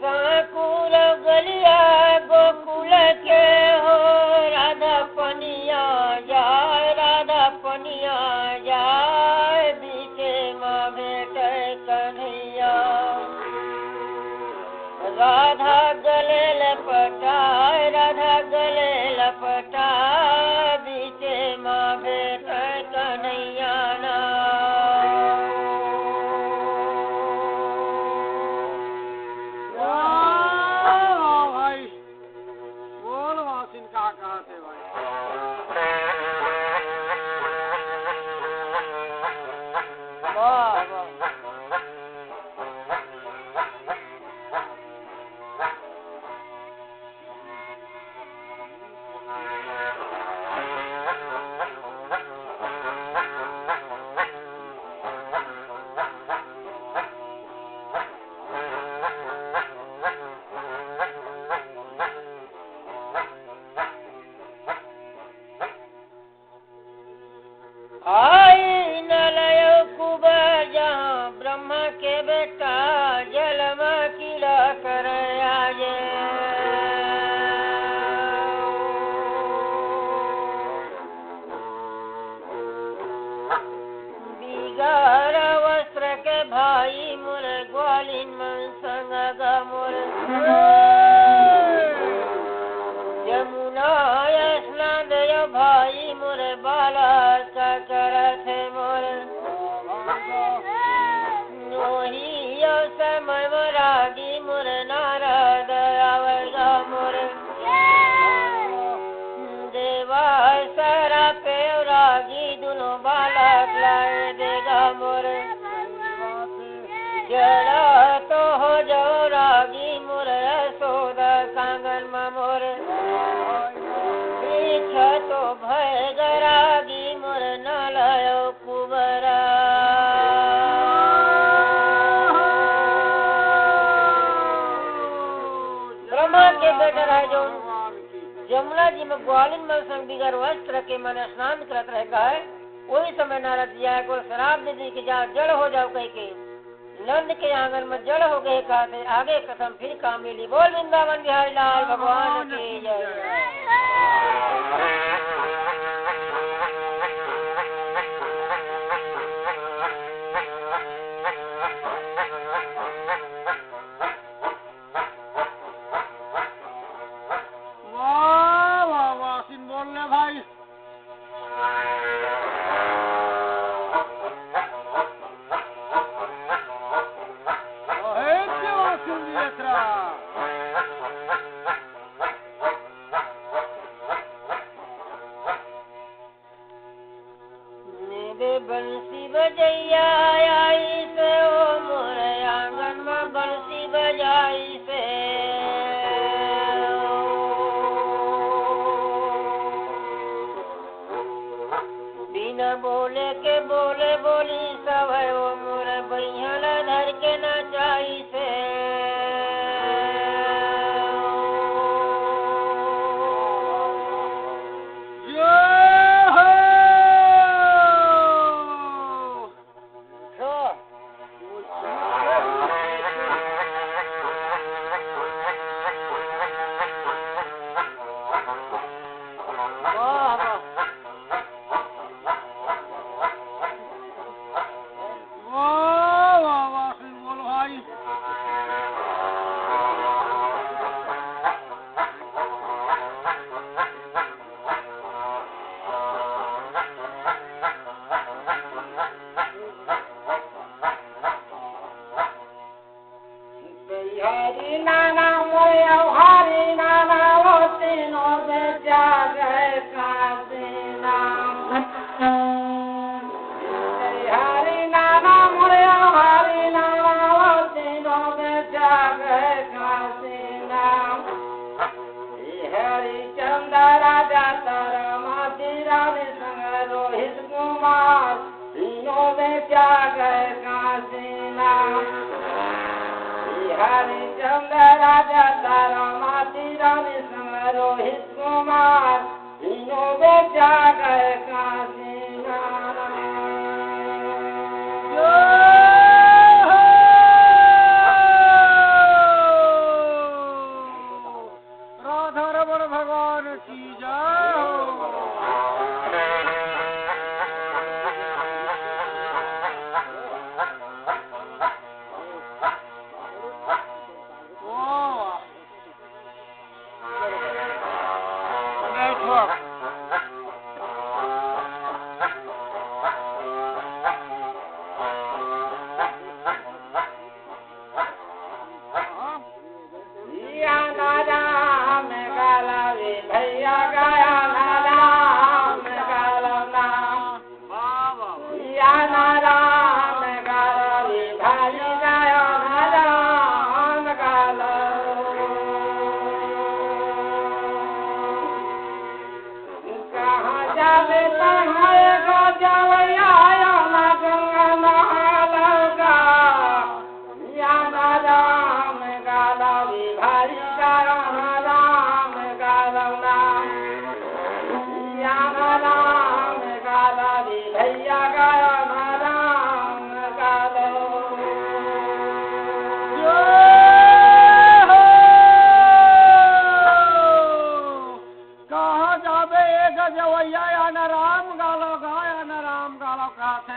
साकुल गलिया गोकुल के हो राधा पनिया जाय बीचे माँ बेटे कन्हैया राधा गले लपटा बीचे माँ बेटे कन्हैया ना आई नलय कुबर जहाँ ब्रह्मा के बेटा जलमा कीड़ा कर आये बिगाड़ वस्त्र के भाई मोर ग्वालिन मन संग मोर यमुना स्नान दयो भाई मोर बाला करथे मोर नोही समय रागी मोर नारद आवेगा मोर देवा सरा पे रागी दोनों बालक लाए देगा मोर जड़ा तो हो जाओ रागी मोर यशोदा कांगन में मोर तो भय गरागी मोर नलयो कुबरा ब्रह्मा के बेटा रहे जो यमुना जी में ग्वालिन में संग बिगर वस्त्र के मन स्नान करत रहेगा है। वही समय नारद जी आए को शराब दे दी कि जा जड़ हो जाओ कह के नंद के आंगन में जड़ हो गए कहा थे। आगे कथम फिर काम मिली। बोल वृंदावन बिहारी लाल भगवान की जय। बंसी बजैया आई से ओ मोर आंगन में बंसी बजाई से बिना बोले के बोले बोली सब ओ मोर बैहन धर के नचाई से हरिचंद्र राजा तारा माती रानी संग रोहित कुमार तीनों बेचा गए काशी राधा रमण भगवान की जय हो।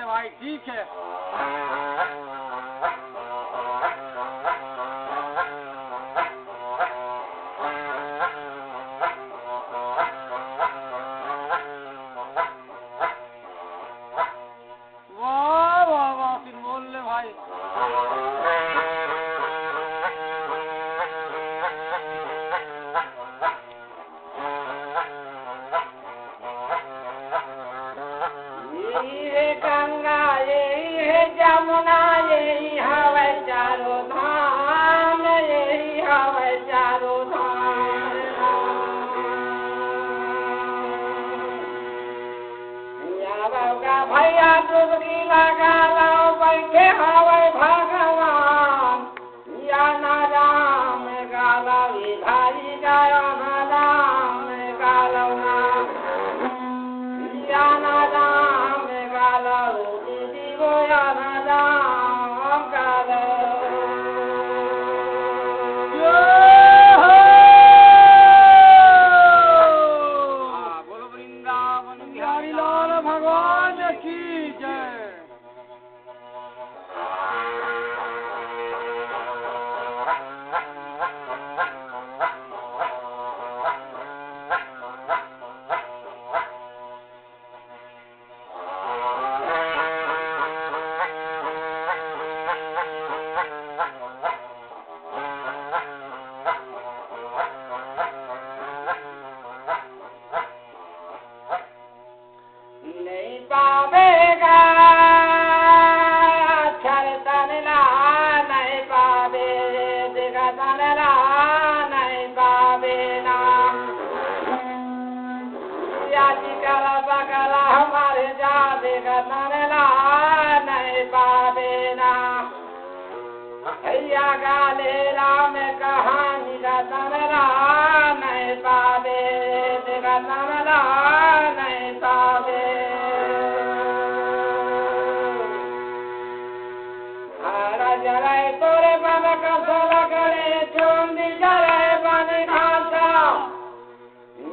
भाई ठीक है। वाह वाह वाह फिर बोल ले भाई। गंगा यही है जमुना यही हवे चारों धाम यही हवे चारों धाम। भैया डुबकी लगा लो बैठे हवे भगवान या ना राम गाला विधाई गायो ना राम गालो ना या ना राम गालो दीदी वो या ना राम गालो। बोलो वृंदावन बिहारी लाल भगवान की जय। नहीं पावेगा अक्षर तनला नहीं पावे दिखा तनला नहीं पावे ना याची कला बकला हमारे जा दिखा तनला नहीं पावे ना भैया गाले राम कहानी का तनला नहीं पावे दिखा तनला नहीं पावे। जराए तोरे बन कसला करे चुंदी जराए बन घासा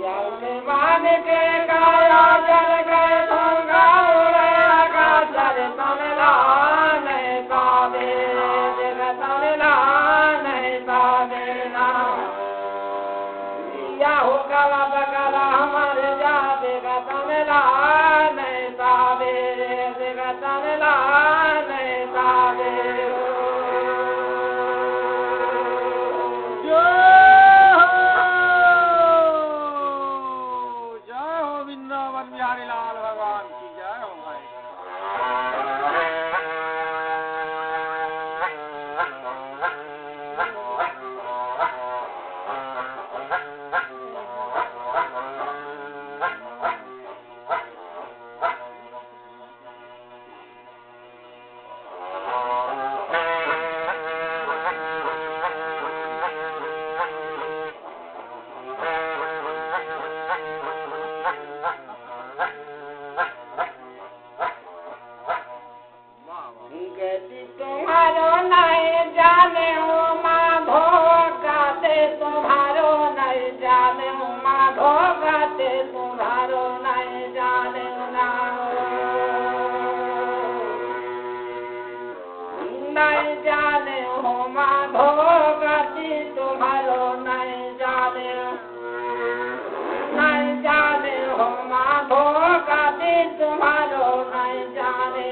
यार मान के काया जल गए धोंगा उड़े आकाश रे तनला नहीं पावे दिल तनला नहीं पावे ना या हो गला बगला हमारे जा देगा तनला नहीं पावे देगा तनला नहीं पावे। जय हो भोगती तुम्हारो नहीं जाने हो माँ भोगती तुम्हारो नहीं जाने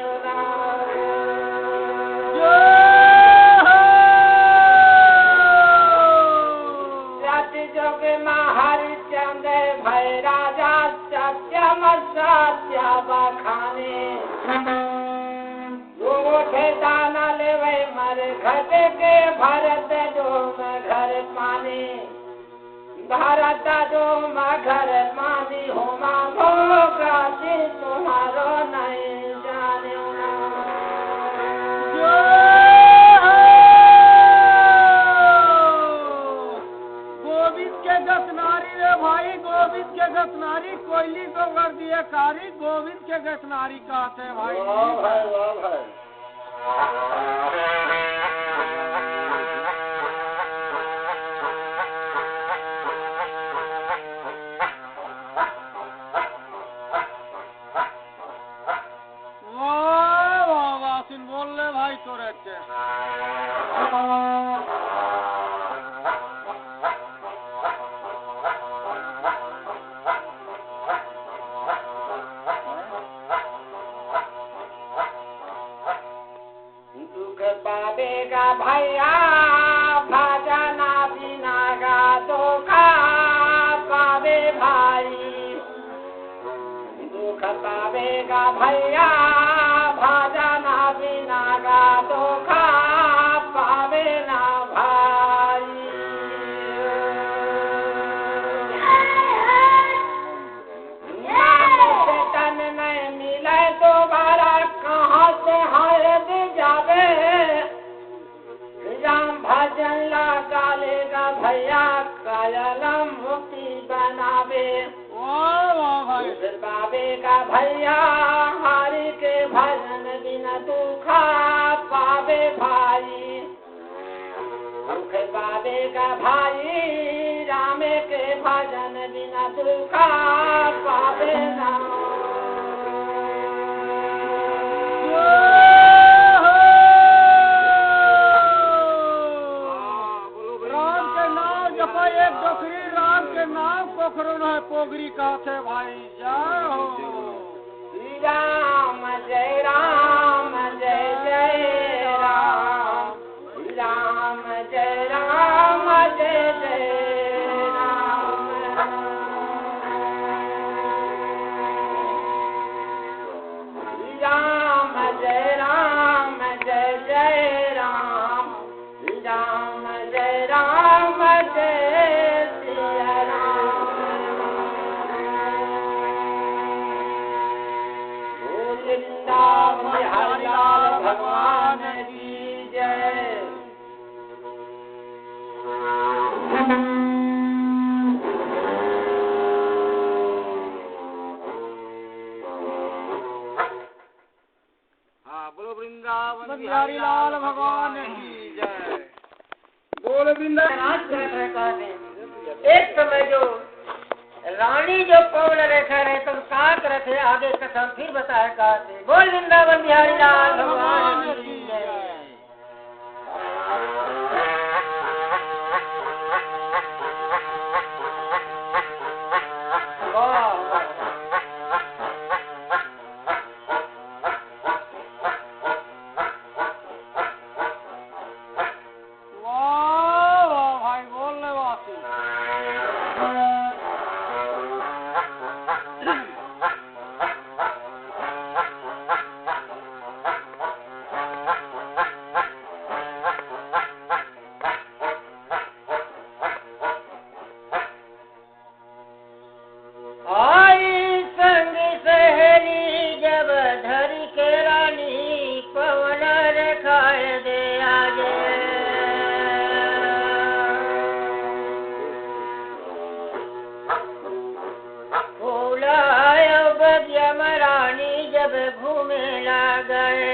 जोगे हरिचंद भय राजा सत्यम सत्य बखाने दाना ले वही मर घट के भरत डोम घर पानी भरत डोम घर पानी होमा भोगाती तुम्हारो नहीं जाने गोविंद के गसनारी रे भाई गोविंद के गसनारी कोयली को कर दिए कारी गोविंद के गसनारी कहते हैं भाई वाह वासिन बोल ले भाई तोरे के पावेगा भैया भजना बिना गा दुखा पावे भाई दुख पावेगा भैया भजना बिना गा दुखा पावे ना भाई से तन नहीं मिले दोबारा कहाँ से हरद जावे राम भजन लगा लेगा भैया कायलम मुक्ति बनावे पावेगा भैया हरि के भजन बिना दुखा पावे भाई दुख पावेगा भाई राम के भजन बिना दुखा पावे ना एक डोकरी राम के नाम पोखरो है पोगरी कहते भाई जाओ श्री राम जय राम जय जय राम राम जय राम जय जय राम श्री राम जय राम जय जय राम राम जय राम जय हरिलाल भगवान की जय। हाँ बोलो वृंदावन बिहारी लाल भगवान की जय। बोलो वृंदावन। एक समय जो रानी जो पवन रेखा रहे तो काक रखे आगे कथम फिर बताया कहते बोल वृंदावन बिहारी लाल भगवान की जय। घूमे ला गए